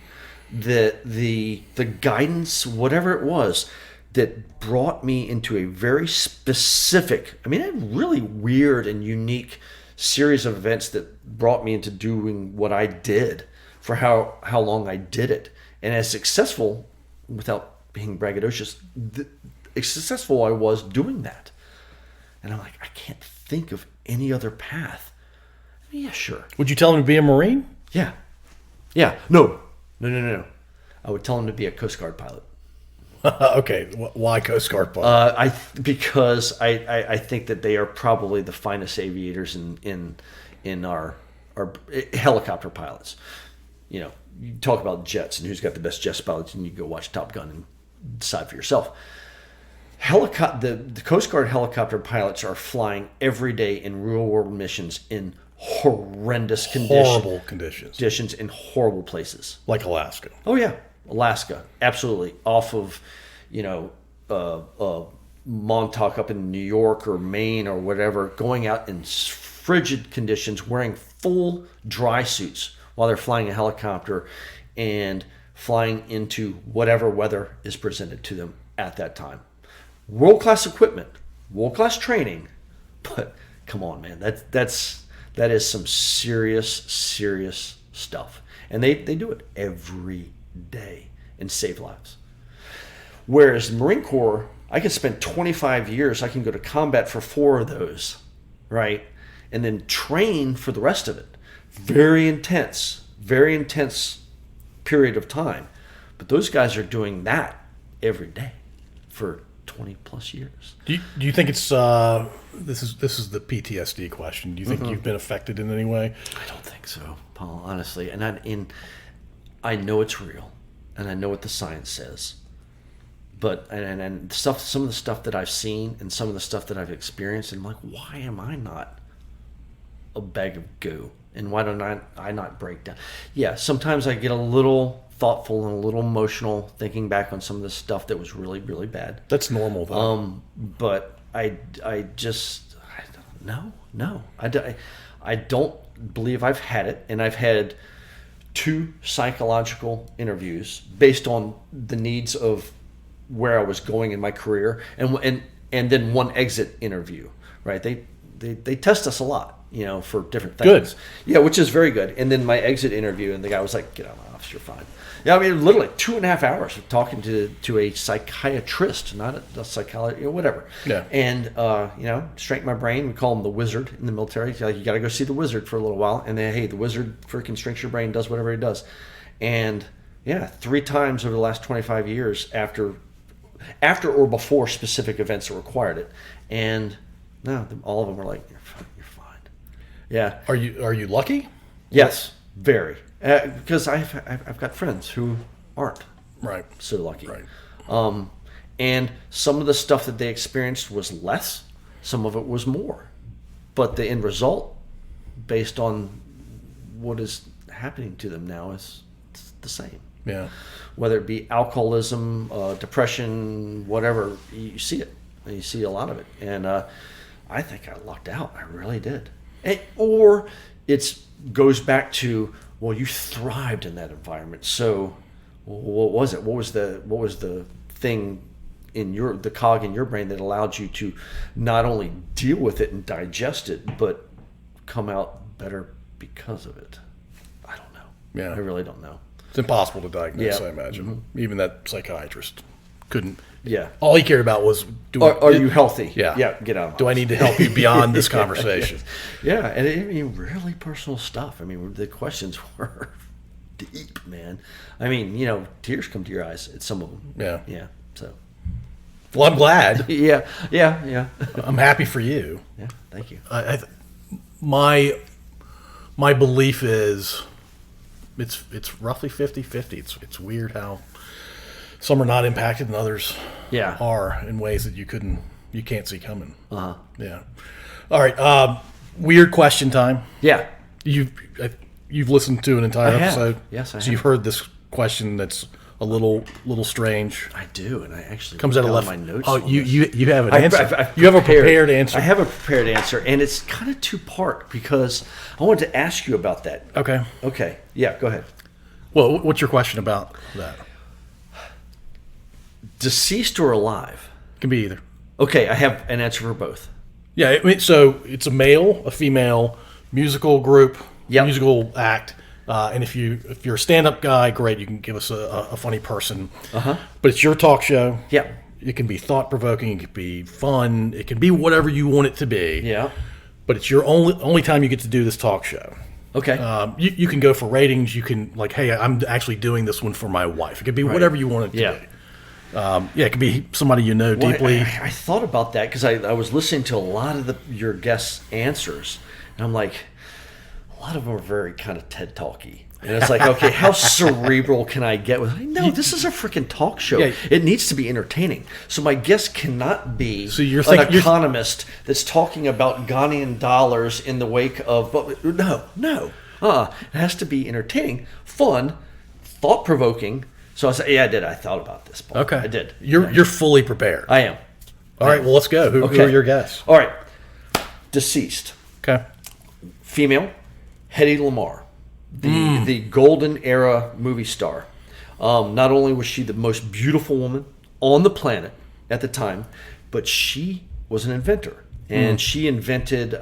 the guidance, whatever it was, that brought me into a very specific, a really weird and unique series of events that brought me into doing what I did for how long I did it. And as successful, without being braggadocious, successful I was doing that. And I'm like, I can't think of any other path. Yeah, sure. Would you tell him to be a Marine? Yeah. No. I would tell him to be a Coast Guard pilot. Okay, why Coast Guard pilot? Because I think that they are probably the finest aviators in our helicopter pilots. You talk about jets and who's got the best jet pilots, and you go watch Top Gun and decide for yourself. The Coast Guard helicopter pilots are flying every day in real world missions in horrendous conditions. Horrible conditions. In horrible places. Like Alaska. Oh yeah, Alaska, absolutely. Off of, Montauk up in New York or Maine or whatever, going out in frigid conditions, wearing full dry suits while they're flying a helicopter and flying into whatever weather is presented to them at that time. World-class equipment, world-class training, but come on, man, that is some serious stuff. And they do it every day and save lives. Whereas the Marine Corps, I can spend 25 years, I can go to combat for 4 of those, right? And then train for the rest of it. Very intense period of time. But those guys are doing that every day for 20 plus years. Do you think it's this is the PTSD question? Do you think you've been affected in any way? I don't think so, Paul, honestly. And I know it's real, and I know what the science says. But and some of the stuff that I've seen and some of the stuff that I've experienced, and I'm like, why am I not a bag of goo? And why don't I not break down? Yeah, sometimes I get a little thoughtful and a little emotional thinking back on some of the stuff that was really, really bad. That's normal, though. But I don't know. I don't believe I've had it, and I've had 2 psychological interviews based on the needs of where I was going in my career, and then 1 exit interview. Right? They test us a lot, for different things. Good. Yeah, which is very good. And then my exit interview, and the guy was like, "Get out of my office, you're fine." Yeah, I mean, literally 2.5 hours of talking to a psychiatrist, not a psychologist, whatever. Yeah. And straighten my brain. We call him the wizard in the military. Like, you got to go see the wizard for a little while, and then, hey, the wizard freaking shrinks your brain, does whatever he does. And yeah, 3 times over the last 25 years after or before specific events that required it, and no, all of them were like, "You're fine." Yeah. Are you lucky? Yes, very. Because I've got friends who aren't Right. so lucky. Right. And some of the stuff that they experienced was less, some of it was more. But the end result, based on what is happening to them now, is the same. Yeah. Whether it be alcoholism, depression, whatever, you see it. You see a lot of it. And I think I lucked out. I really did. Or it goes back to, well, you thrived in that environment. So what was it? What was the thing in the cog in your brain that allowed you to not only deal with it and digest it, but come out better because of it? I don't know. Yeah. I really don't know. It's impossible to diagnose, Yeah. I imagine. Even that psychiatrist couldn't. Yeah. All he cared about was, Are you healthy? Yeah. Yeah. Get out of my do I house. need to help you beyond this conversation? Yeah, and I mean, really personal stuff. I mean, the questions were deep, man. I mean, tears come to your eyes at some of them. Yeah. Yeah. So. Well, I'm glad. Yeah. I'm happy for you. Yeah. Thank you. My belief is it's roughly 50-50. It's weird how some are not impacted and others Yeah. are in ways that you can't see coming. Uh-huh. Yeah. All right. Weird question time. Yeah. You've listened to an entire I have. episode. Yes, I So have. you've heard this question that's a little strange. I do, and I actually Comes out of wrote left. down my notes. Oh, on you this. have an I've- answer. I've You have a prepared answer. I have a prepared answer, and it's kind of 2-part because I wanted to ask you about that. Okay. Okay. Yeah. Go ahead. Well, what's your question about that? Deceased or alive? Can be either. Okay, I have an answer for both. Yeah, I mean, so it's a male, a female, musical group, Yep. musical act, and if you're a stand-up guy, great, you can give us a funny person. Uh-huh. But it's your talk show. Yeah. It can be thought-provoking, it can be fun, it can be whatever you want it to be. Yeah. But it's your only time you get to do this talk show. Okay. You can go for ratings. You can hey, I'm actually doing this one for my wife. It could be whatever you want it to Yeah. be. It could be somebody you know deeply. I thought about that because I was listening to a lot of your guests' answers, and I'm like, a lot of them are very kind of TED Talky. And it's like, okay, how cerebral can I get with? No, this is a freaking talk show. Yeah. It needs to be entertaining. So my guest cannot be you're an thinking- economist that's talking about Ghanaian dollars in the wake of. No. It has to be entertaining, fun, thought provoking. So I said, yeah, I did. I thought about this, Paul. Okay, I did. You're fully prepared. I am. All right, well, let's go. Who are your guests? All right. Deceased. Okay. Female, Hedy Lamarr, the golden era movie star. Not only was she the most beautiful woman on the planet at the time, but she was an inventor. And she invented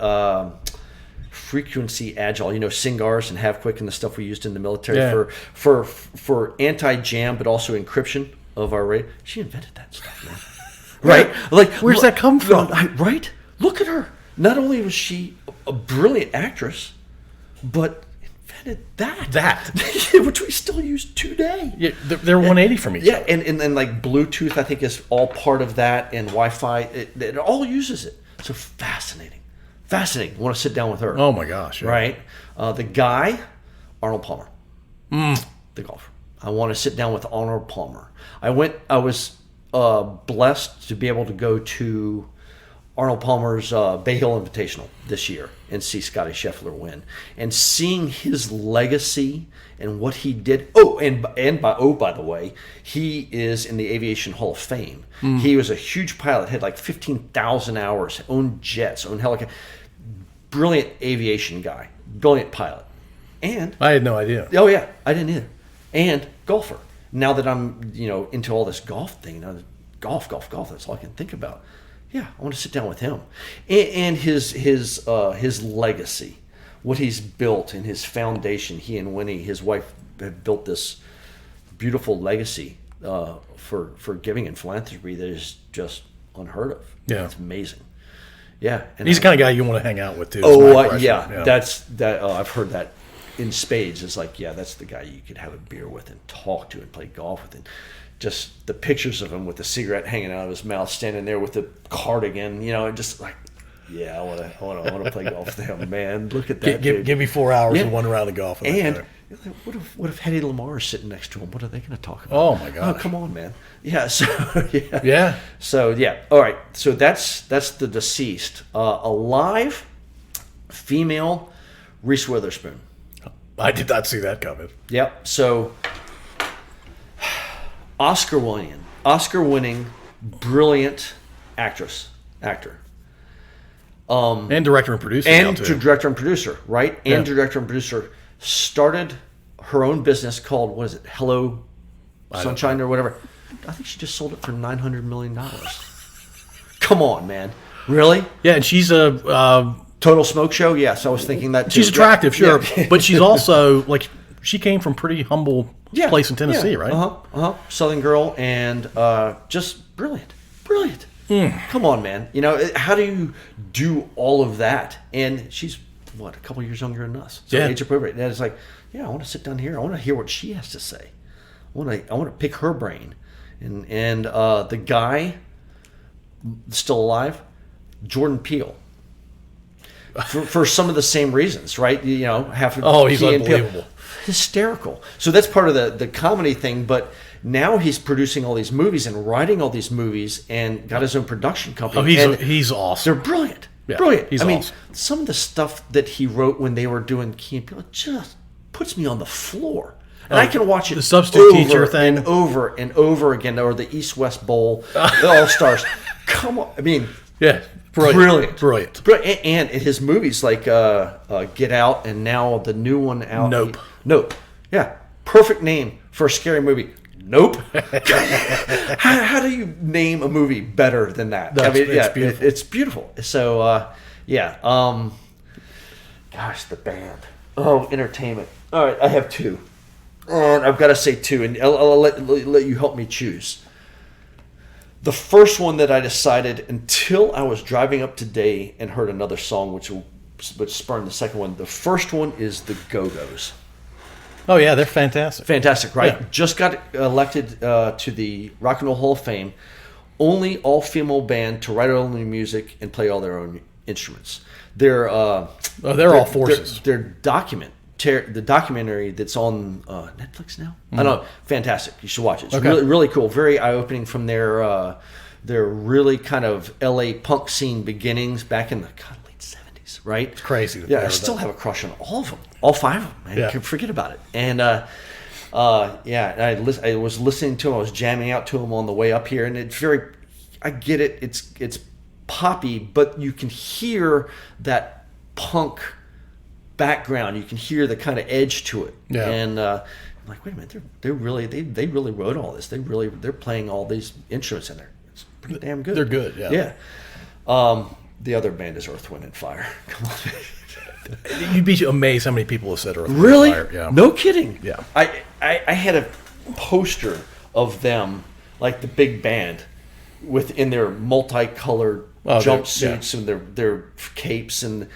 frequency agile, SINGARs and HAVQuick and the stuff we used in the military for anti-jam, but also encryption of our radio. She invented that stuff, man. Right? Like, Where's that come from? Right? Look at her. Not only was she a brilliant actress, but invented that. Which we still use today. Yeah, they're 180 from each other. Yeah, and like Bluetooth, I think, is all part of that, and Wi-Fi. It all uses it. So fascinating. I want to sit down with her. Oh my gosh! Yeah. Right? The guy, Arnold Palmer, the golfer. I want to sit down with Arnold Palmer. I was blessed to be able to go to Arnold Palmer's Bay Hill Invitational this year and see Scotty Scheffler win, and seeing his legacy and what he did. By the way, he is in the Aviation Hall of Fame. He was a huge pilot, had like 15,000 hours, owned jets, owned helicopters. brilliant aviation guy, brilliant pilot, and I had no idea. oh yeah, I didn't either, and golfer. Now that I'm into all this golf thing, golf. That's all I can think about. Yeah, I want to sit down with him, and his legacy, what he's built, and his foundation. He and Winnie, his wife, have built this beautiful legacy for giving and philanthropy that is just unheard of. Yeah, it's amazing. Yeah, and he's the kind of guy you want to hang out with too. Yeah, that's that. I've heard that in spades. It's like, yeah, that's the guy you could have a beer with and talk to and play golf with, and just the pictures of him with the cigarette hanging out of his mouth, standing there with the cardigan, and just like, yeah, I want to play golf with him, man. Look at that. Give me 4 hours and 1 round of golf. And what if Hedy Lamarr is sitting next to him? What are they going to talk about? Oh my God! Oh, come on, man. Yeah. So yeah. Yeah. So yeah. All right. So that's the deceased. Alive, female, Reese Witherspoon. I did not see that coming. Yep. So Oscar winning, brilliant actor. And director and producer. And director and producer, right? And director and producer started her own business called, what is it, Hello Sunshine or whatever. I think she just sold it for $900 million. Come on, man. Really? Yeah, and she's a... Total Smoke Show? Yes, I was thinking that too. She's attractive, sure. Yeah. But she's also, she came from pretty humble place in Tennessee, right? Southern girl, and just brilliant. Come on, man. How do you do all of that? And she's, a couple years younger than us. So age appropriate. And it's like, yeah, I want to sit down here. I want to hear what she has to say. I want to pick her brain. And the guy still alive, Jordan Peele. For some of the same reasons, right? He's unbelievable. Hysterical. So that's part of the comedy thing, but now he's producing all these movies and writing all these movies and got his own production company. Oh, he's awesome. They're brilliant. Yeah, brilliant. He's awesome. Some of the stuff that he wrote when they were doing Key and Peele just puts me on the floor. And I can watch it the substitute teacher thing and over and over again, or the East-West Bowl, the All-Stars. Come on. Yeah. Brilliant. And his movies like Get Out, and now the new one out. Nope. Yeah. Perfect name for a scary movie. Nope. how do you name a movie better than that? It's beautiful. It's beautiful. So, gosh, the band. Oh, entertainment. All right, I have two. And I've got to say two, and I'll let you help me choose. The first one that I decided until I was driving up today and heard another song, which spurned the second one. The first one is the Go-Go's. Oh yeah, they're fantastic. Fantastic, right? Yeah. Just got elected to the Rock and Roll Hall of Fame. Only all-female band to write their own music and play all their own instruments. They're all forces. Their the documentary that's on Netflix now. I don't know. Fantastic. You should watch it. It's really, really cool. Very eye-opening from their really kind of LA punk scene beginnings back in the late 70s, right? It's crazy. Yeah, I still have a crush on all of them. All five of them. Man. Yeah. Forget about it. And I was listening to them. I was jamming out to them on the way up here, and it's very. I get it. It's poppy, but you can hear that punk background. You can hear the kind of edge to it. Yeah. And I'm like, wait a minute, they really wrote all this. They're playing all these instruments in there. It's pretty damn good. They're good. Yeah. Yeah. The other band is Earth, Wind and Fire. Come on. You'd be amazed how many people have said Earth, Wind really? and Fire. Yeah. No kidding. Yeah. I had a poster of them, like the big band, in their multicolored jumpsuits and their capes, and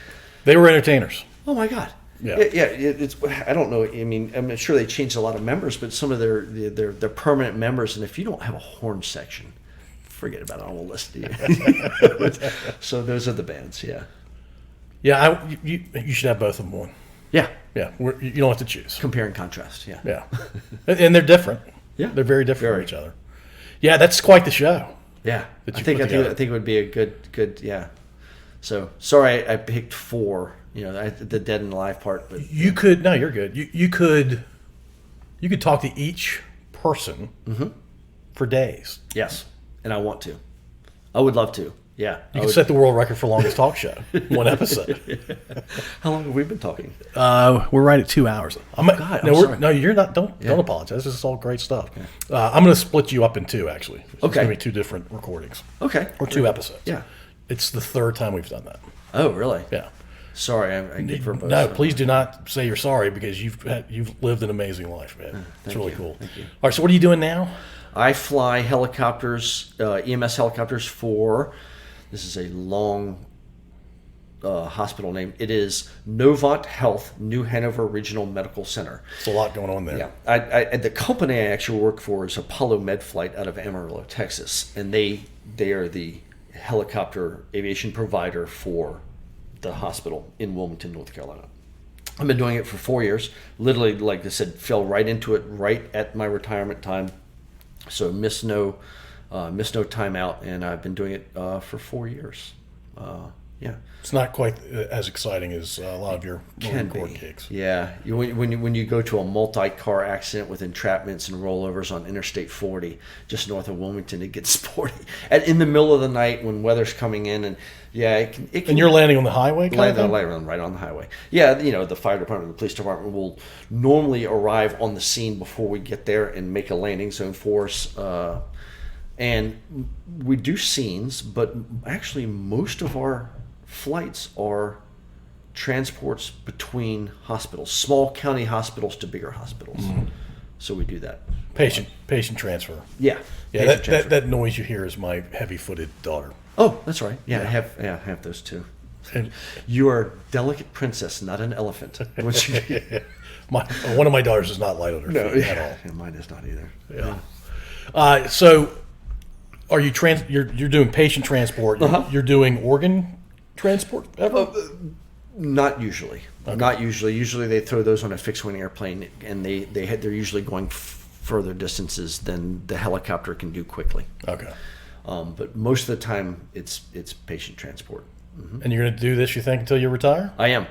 they were entertainers. Oh my God! Yeah. It's. I don't know. I mean, I'm sure they changed a lot of members, but some of their permanent members. And if you don't have a horn section, forget about it. I won't listen to you. So those are the bands. Yeah. Yeah. You should have both of them on. Yeah. Yeah. You don't have to choose. Compare and contrast. Yeah. Yeah. And they're different. Yeah. They're very different from each other. Yeah, that's quite the show. Yeah. I think it would be a good. Yeah. So sorry, I picked four. The dead and alive part. But you could. No, you're good. You could talk to each person for days. Yes, and I want to. I would love to. Yeah. You can set the world record for longest talk show. One episode. How long have we been talking? We're right at 2 hours. I'm sorry. No, you're not. Don't apologize. This is all great stuff. Okay. I'm going to split you up in two, actually. It's going to be two different recordings. Okay. Or two episodes. Yeah. It's the third time we've done that. Oh, really? Yeah. Sorry, I get verbose. No, please do not say you're sorry, because you've lived an amazing life, man. It's really cool. Thank you. All right, so what are you doing now? I fly helicopters, EMS helicopters for, this is a long hospital name. It is Novant Health, New Hanover Regional Medical Center. There's a lot going on there. Yeah. The company I actually work for is Apollo MedFlight out of Amarillo, Texas. And they are the helicopter aviation provider for the hospital in Wilmington, North Carolina. I've been doing it for 4 years. Literally, like I said, fell right into it right at my retirement time. So missed no time out, and I've been doing it for 4 years. Yeah, it's not quite as exciting as a lot of your record gigs. Yeah, when you go to a multi-car accident with entrapments and rollovers on Interstate 40, just north of Wilmington, it gets sporty. And in the middle of the night when weather's coming in, and it can. And you're landing on the highway, right on the highway. Yeah, the fire department, the police department will normally arrive on the scene before we get there and make a landing zone for us. And we do scenes, but actually most of our flights are transports between hospitals, small county hospitals to bigger hospitals. Mm-hmm. So we do that. Patient transfer. Yeah. That noise you hear is my heavy-footed daughter. Oh, that's right. Yeah, I have those too. And you are a delicate princess, not an elephant. One of my daughters is not light on her feet at all. And mine is not either. Yeah. So are you you're doing patient transport? You're doing organ transport ever? Not usually. Okay. Not usually. Usually they throw those on a fixed-wing airplane, and they're usually going further distances than the helicopter can do quickly. Okay. But most of the time, it's patient transport. Mm-hmm. And you're going to do this, you think, until you retire? I am.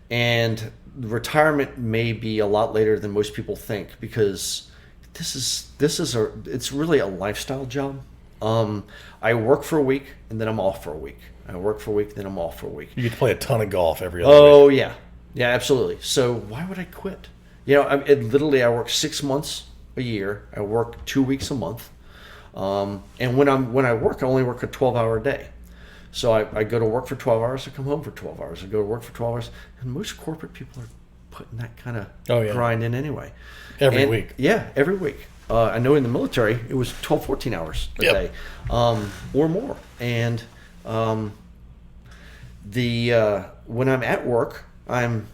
And retirement may be a lot later than most people think, because it's really a lifestyle job. I work for a week, and then I'm off for a week. I work for a week, then I'm off for a week. You get to play a ton of golf every other week. Oh, yeah. Yeah, absolutely. So why would I quit? I work 6 months a year. I work 2 weeks a month. And when I work, I only work a 12-hour day. So I go to work for 12 hours, I come home for 12 hours. I go to work for 12 hours. And most corporate people are putting that kind of grind in anyway. Every week. Yeah, every week. I know in the military, it was 12, 14 hours a day or more. And when I'm at work, I'm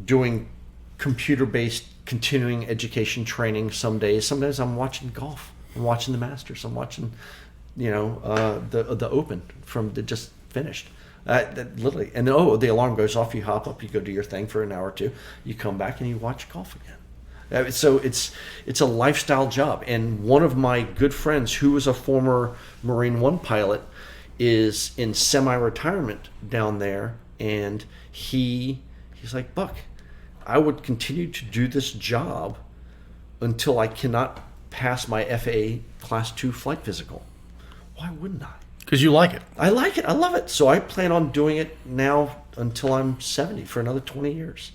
doing computer-based continuing education training some days. Sometimes I'm watching golf. I'm watching the Masters. I'm watching, the Open that just finished. Literally. And then, the alarm goes off. You hop up. You go do your thing for an hour or two. You come back and you watch golf again. So it's a lifestyle job. And one of my good friends, who was a former Marine One pilot, is in semi-retirement down there, and he's like, Buck, I would continue to do this job until I cannot pass my FAA Class 2 flight physical. Why wouldn't I? Because you like it. I like it. I love it. So I plan on doing it now until I'm 70 for another 20 years.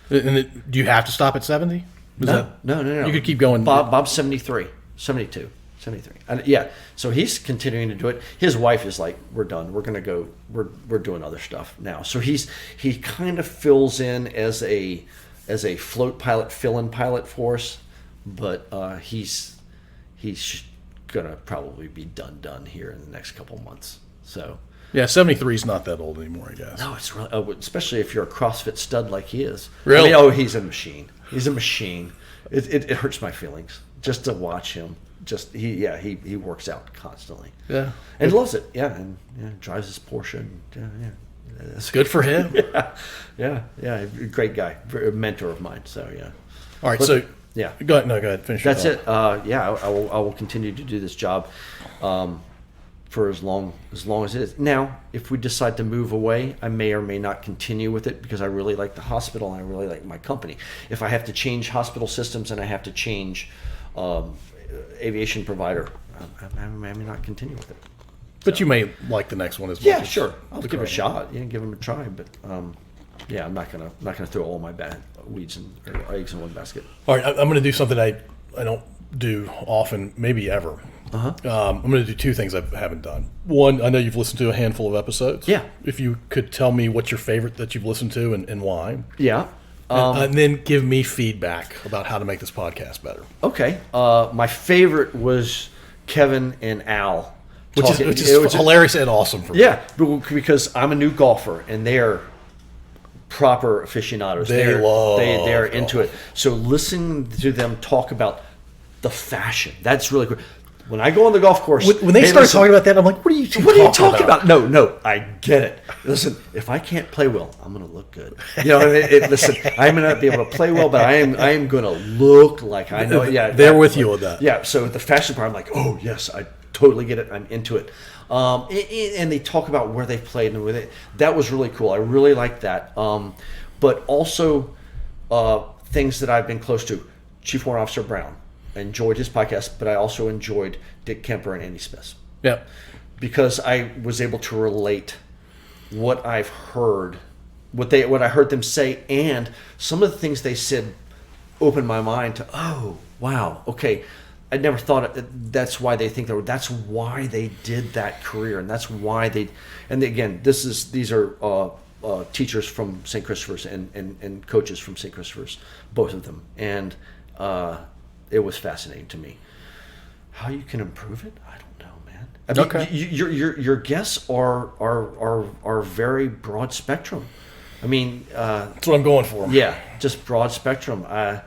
And do you have to stop at 70? No. You could keep going. Bob's 73, 72. 73. And so he's continuing to do it. His wife is like, we're done. We're going to go. We're doing other stuff now. So he kind of fills in as a float pilot, fill-in pilot for us, but he's going to probably be done here in the next couple months. So 73 is not that old anymore, I guess. No, it's really, especially if you're a CrossFit stud like he is. Really? He's a machine. He's a machine. It hurts my feelings just to watch him. He works out constantly. Yeah, and loves it. Yeah, and drives his Porsche. And, it's good for him. Yeah, great guy, a mentor of mine. So All right, go ahead. Finish. That's it. I will continue to do this job for as long as it is. Now, if we decide to move away, I may or may not continue with it because I really like the hospital and I really like my company. If I have to change hospital systems and I have to change aviation provider, I may not continue with it. But you may like the next one as much. Yeah, as sure. I'll the give it a current shot. Yeah, give them a try. But yeah, I'm not gonna throw all my weeds and eggs in one basket. one. All right, I'm going to do something I don't do often, maybe ever. I'm going to do two things I haven't done. One, I know you've listened to a handful of episodes. Yeah. If you could tell me what's your favorite that you've listened to and why. Yeah. And then give me feedback about how to make this podcast better. Okay. My favorite was Kevin and Al. Which is hilarious and awesome for me. Yeah, because I'm a new golfer and they're proper aficionados. They're into it. So listening to them talk about the fashion, that's really cool. When I go on the golf course, when they start talking about that, I'm like, what are you talking about? No, I get it. Listen, if I can't play well, I'm going to look good. You know, listen, I may not be able to play well, but I am going to look like I know. Yeah, they're with you on that. Yeah, so the fashion part, I'm like, oh yes, I totally get it. I'm into it. And they talk about where they played and that was really cool. I really liked that. But also things that I've been close to. Chief Warrant Officer Brown. I enjoyed his podcast, but I also enjoyed Dick Kemper and Andy Smith. Yeah. Because I was able to relate what I've heard, what I heard them say, and some of the things they said opened my mind to, oh, wow, okay. I never thought that's why they think that's why they did that career, and that's why they. And again, these are teachers from St. Christopher's and coaches from St. Christopher's, both of them, and it was fascinating to me. How you can improve it, I don't know, man. I mean, okay. Your guests are very broad spectrum. I mean, that's what I'm going for. Yeah, just broad spectrum. I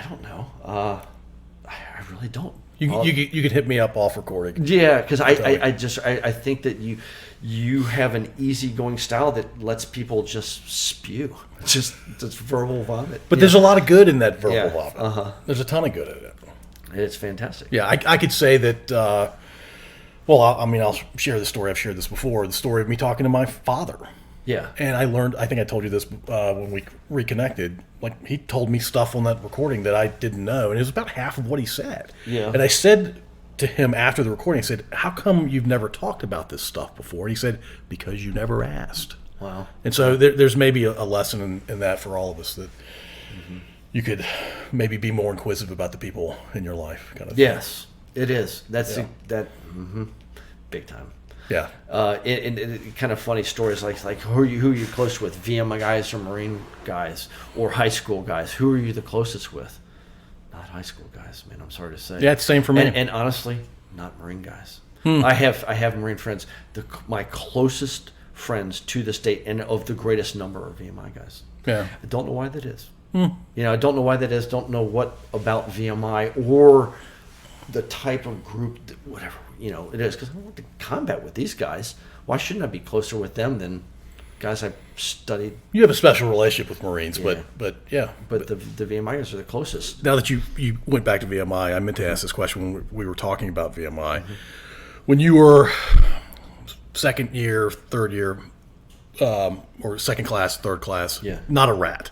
don't know. I really don't. You could hit me up off recording. Yeah, because I think that you have an easygoing style that lets people just spew, just verbal vomit. But there's a lot of good in that verbal vomit. There's a ton of good in it. It's fantastic. Yeah, I could say that. I'll share the story. I've shared this before. The story of me talking to my father. Yeah. And I learned, I think I told you this when we reconnected, like he told me stuff on that recording that I didn't know. And it was about half of what he said. Yeah. And I said to him after the recording, I said, how come you've never talked about this stuff before? And he said, because you never asked. Wow. And so there's maybe a lesson in that for all of us, that you could maybe be more inquisitive about the people in your life. Kind of yes, it is. That's big time. Yeah. It kind of funny stories like who are you close with? VMI guys or Marine guys or high school guys? Who are you the closest with? Not high school guys, man. I'm sorry to say. Yeah, it's the same for me. And honestly, not Marine guys. I have Marine friends. My closest friends to this date, and of the greatest number, are VMI guys. Yeah. I don't know why that is. You know, I don't know why that is. Don't know what about VMI or the type of group, whatever, you know, it is. Because I want to combat with these guys. Why shouldn't I be closer with them than guys I've studied? You have a special relationship with Marines, Yeah. but yeah. But the VMI guys are the closest. Now that you went back to VMI, I meant to ask this question when we were talking about VMI. When you were second year, third year, or second class, third class, not a rat,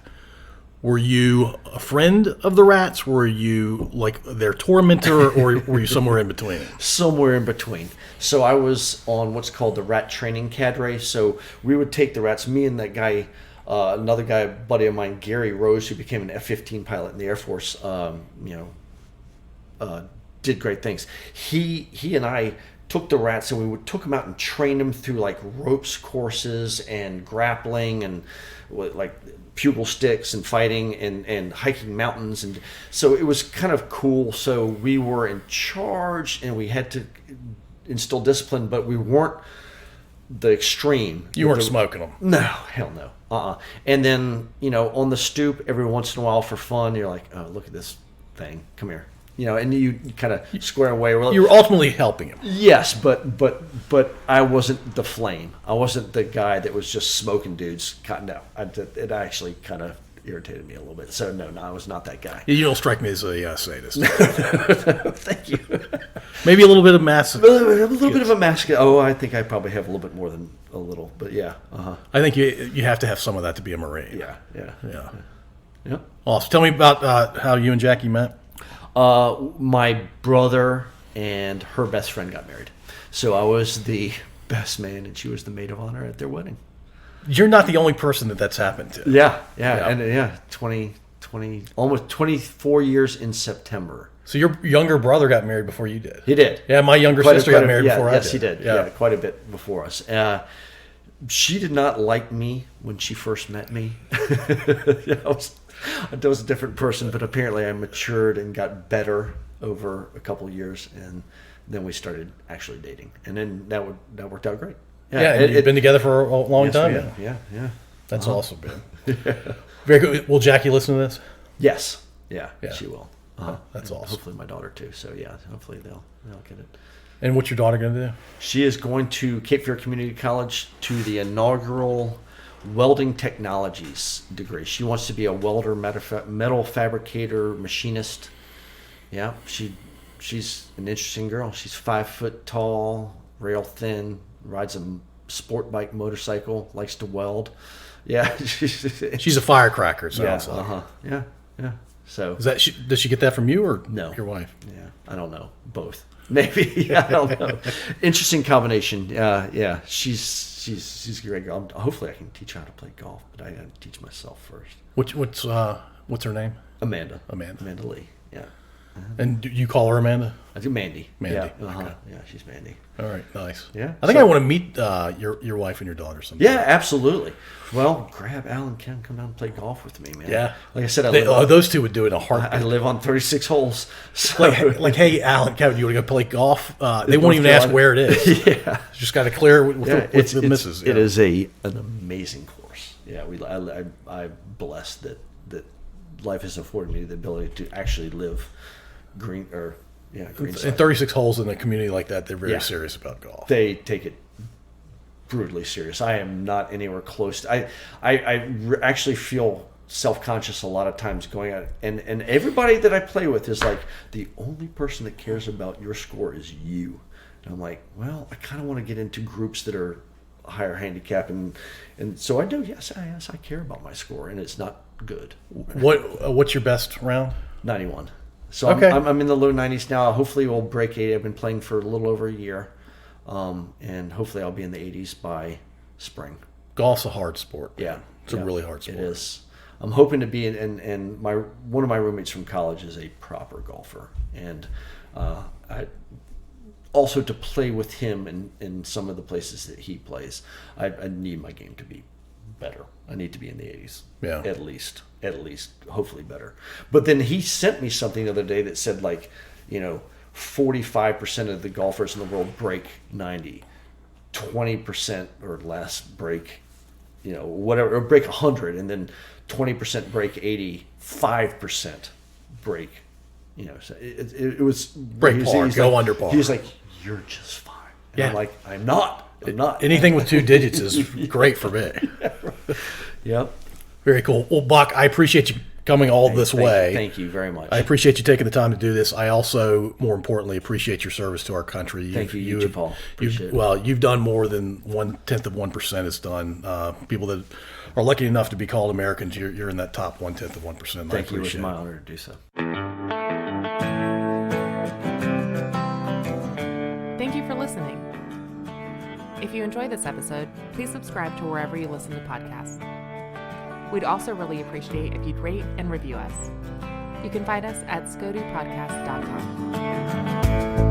were you a friend of the rats? Were you like their tormentor, or were you somewhere in between? Somewhere in between. So I was on what's called the rat training cadre. So we would take the rats, me and that guy, another guy, a buddy of mine, Gary Rose, who became an F-15 pilot in the Air Force, did great things. He and I took the rats and we took them out and trained them through like ropes courses and grappling and like pugil sticks and fighting and hiking mountains. And so it was kind of cool. So we were in charge and we had to instill discipline, but we weren't the extreme. You weren't smoking them. No, hell no. And then, you know, on the stoop every once in a while for fun, you're like, oh, look at this thing. Come here. You know, and you kind of square away. You were ultimately helping him. Yes, but I wasn't the flame. I wasn't the guy that was just smoking dudes cutting out. It actually kind of irritated me a little bit. So no, I was not that guy. You don't strike me as a sadist. Thank you. Maybe a little bit of masochist. A little bit of a masochist. Oh, I think I probably have a little bit more than a little, but yeah. I think you have to have some of that to be a Marine. Yeah. Awesome. Tell me about how you and Jackie met. My brother and her best friend got married. So I was the best man, and she was the maid of honor at their wedding. You're not the only person that's happened to. Yeah. And 20, almost 24 years in September. So your younger brother got married before you did. He did. Yeah, my younger sister got married before I did. Yes, he did. Yeah, quite a bit before us. She did not like me when she first met me. I was a different person, but apparently I matured and got better over a couple of years, and then we started actually dating, and then that worked out great. And you've been together for a long time now. Yeah. That's awesome, man. Very good. Will Jackie listen to this? Yes. Yeah. She will. That's awesome. Hopefully my daughter too. So yeah, hopefully they'll get it. And what's your daughter going to do? She is going to Cape Fear Community College to the inaugural welding technologies degree. She wants to be a welder, metal fabricator, machinist. Yeah, she's an interesting girl. She's 5 foot tall, rail thin, rides a sport bike motorcycle, likes to weld. Yeah, she's a firecracker. Sounds like. Yeah. So does she get that from you or no? Your wife? Yeah, I don't know. Both. Maybe. I don't know. Interesting combination. Yeah. She's a great girl. Hopefully I can teach her how to play golf, but I got to teach myself first. What's her name? Amanda Lee. Yeah. And do you call her Amanda? I do Mandy. Yeah. Okay. Yeah, she's Mandy. All right, nice. Yeah. I think I want to meet your wife and your daughter sometime. Yeah, absolutely. Well, grab Alan Ken, come down and play golf with me, man. Yeah. Like I said, those two would do it in a heartbeat. I live on 36 holes. So. Like, hey, Alan, Kevin, you want to go play golf? They won't even ask where it is. Yeah. Just got to clear with the missus. It is an amazing course. Yeah, I'm blessed that life has afforded me the ability to actually live green side. And 36 holes in a community like that, they're very serious about golf. They take it brutally serious. I am not anywhere close to, I actually feel self-conscious a lot of times going out, and everybody that I play with is like, the only person that cares about your score is you. And I'm like, well, I kind of want to get into groups that are higher handicap, and so I do. Yes, I care about my score, and it's not good. What's your best round? 91. So okay. I'm in the low 90s now. Hopefully we'll break 80. I've been playing for a little over a year, and hopefully I'll be in the 80s by spring. Golf's a hard sport. Yeah, it's a really hard sport. It is. I'm hoping to be and one of my roommates from college is a proper golfer, and I also to play with him in some of the places that he plays. I need my game to be better. I need to be in the 80s. Yeah. At least, hopefully better. But then he sent me something the other day that said 45% of the golfers in the world break 90, 20% or less break, whatever, or break 100, and then 20% break 80, 5% break, so it was break par, go under par. He was like, "You're just fine." And I'm like, I'm not. Anything with 2 digits is great for me. Yep. Very cool. Well, Buck, I appreciate you coming all this way. Thank you very much. I appreciate you taking the time to do this. I also, more importantly, appreciate your service to our country. Thank you, Paul. You've done more than 0.1% has done. People that are lucky enough to be called Americans, you're in that top 0.1%. Thank you. It was my honor to do so. Thank you for listening. If you enjoyed this episode, please subscribe to wherever you listen to podcasts. We'd also really appreciate if you'd rate and review us. You can find us at SFCOTUpodcast.com.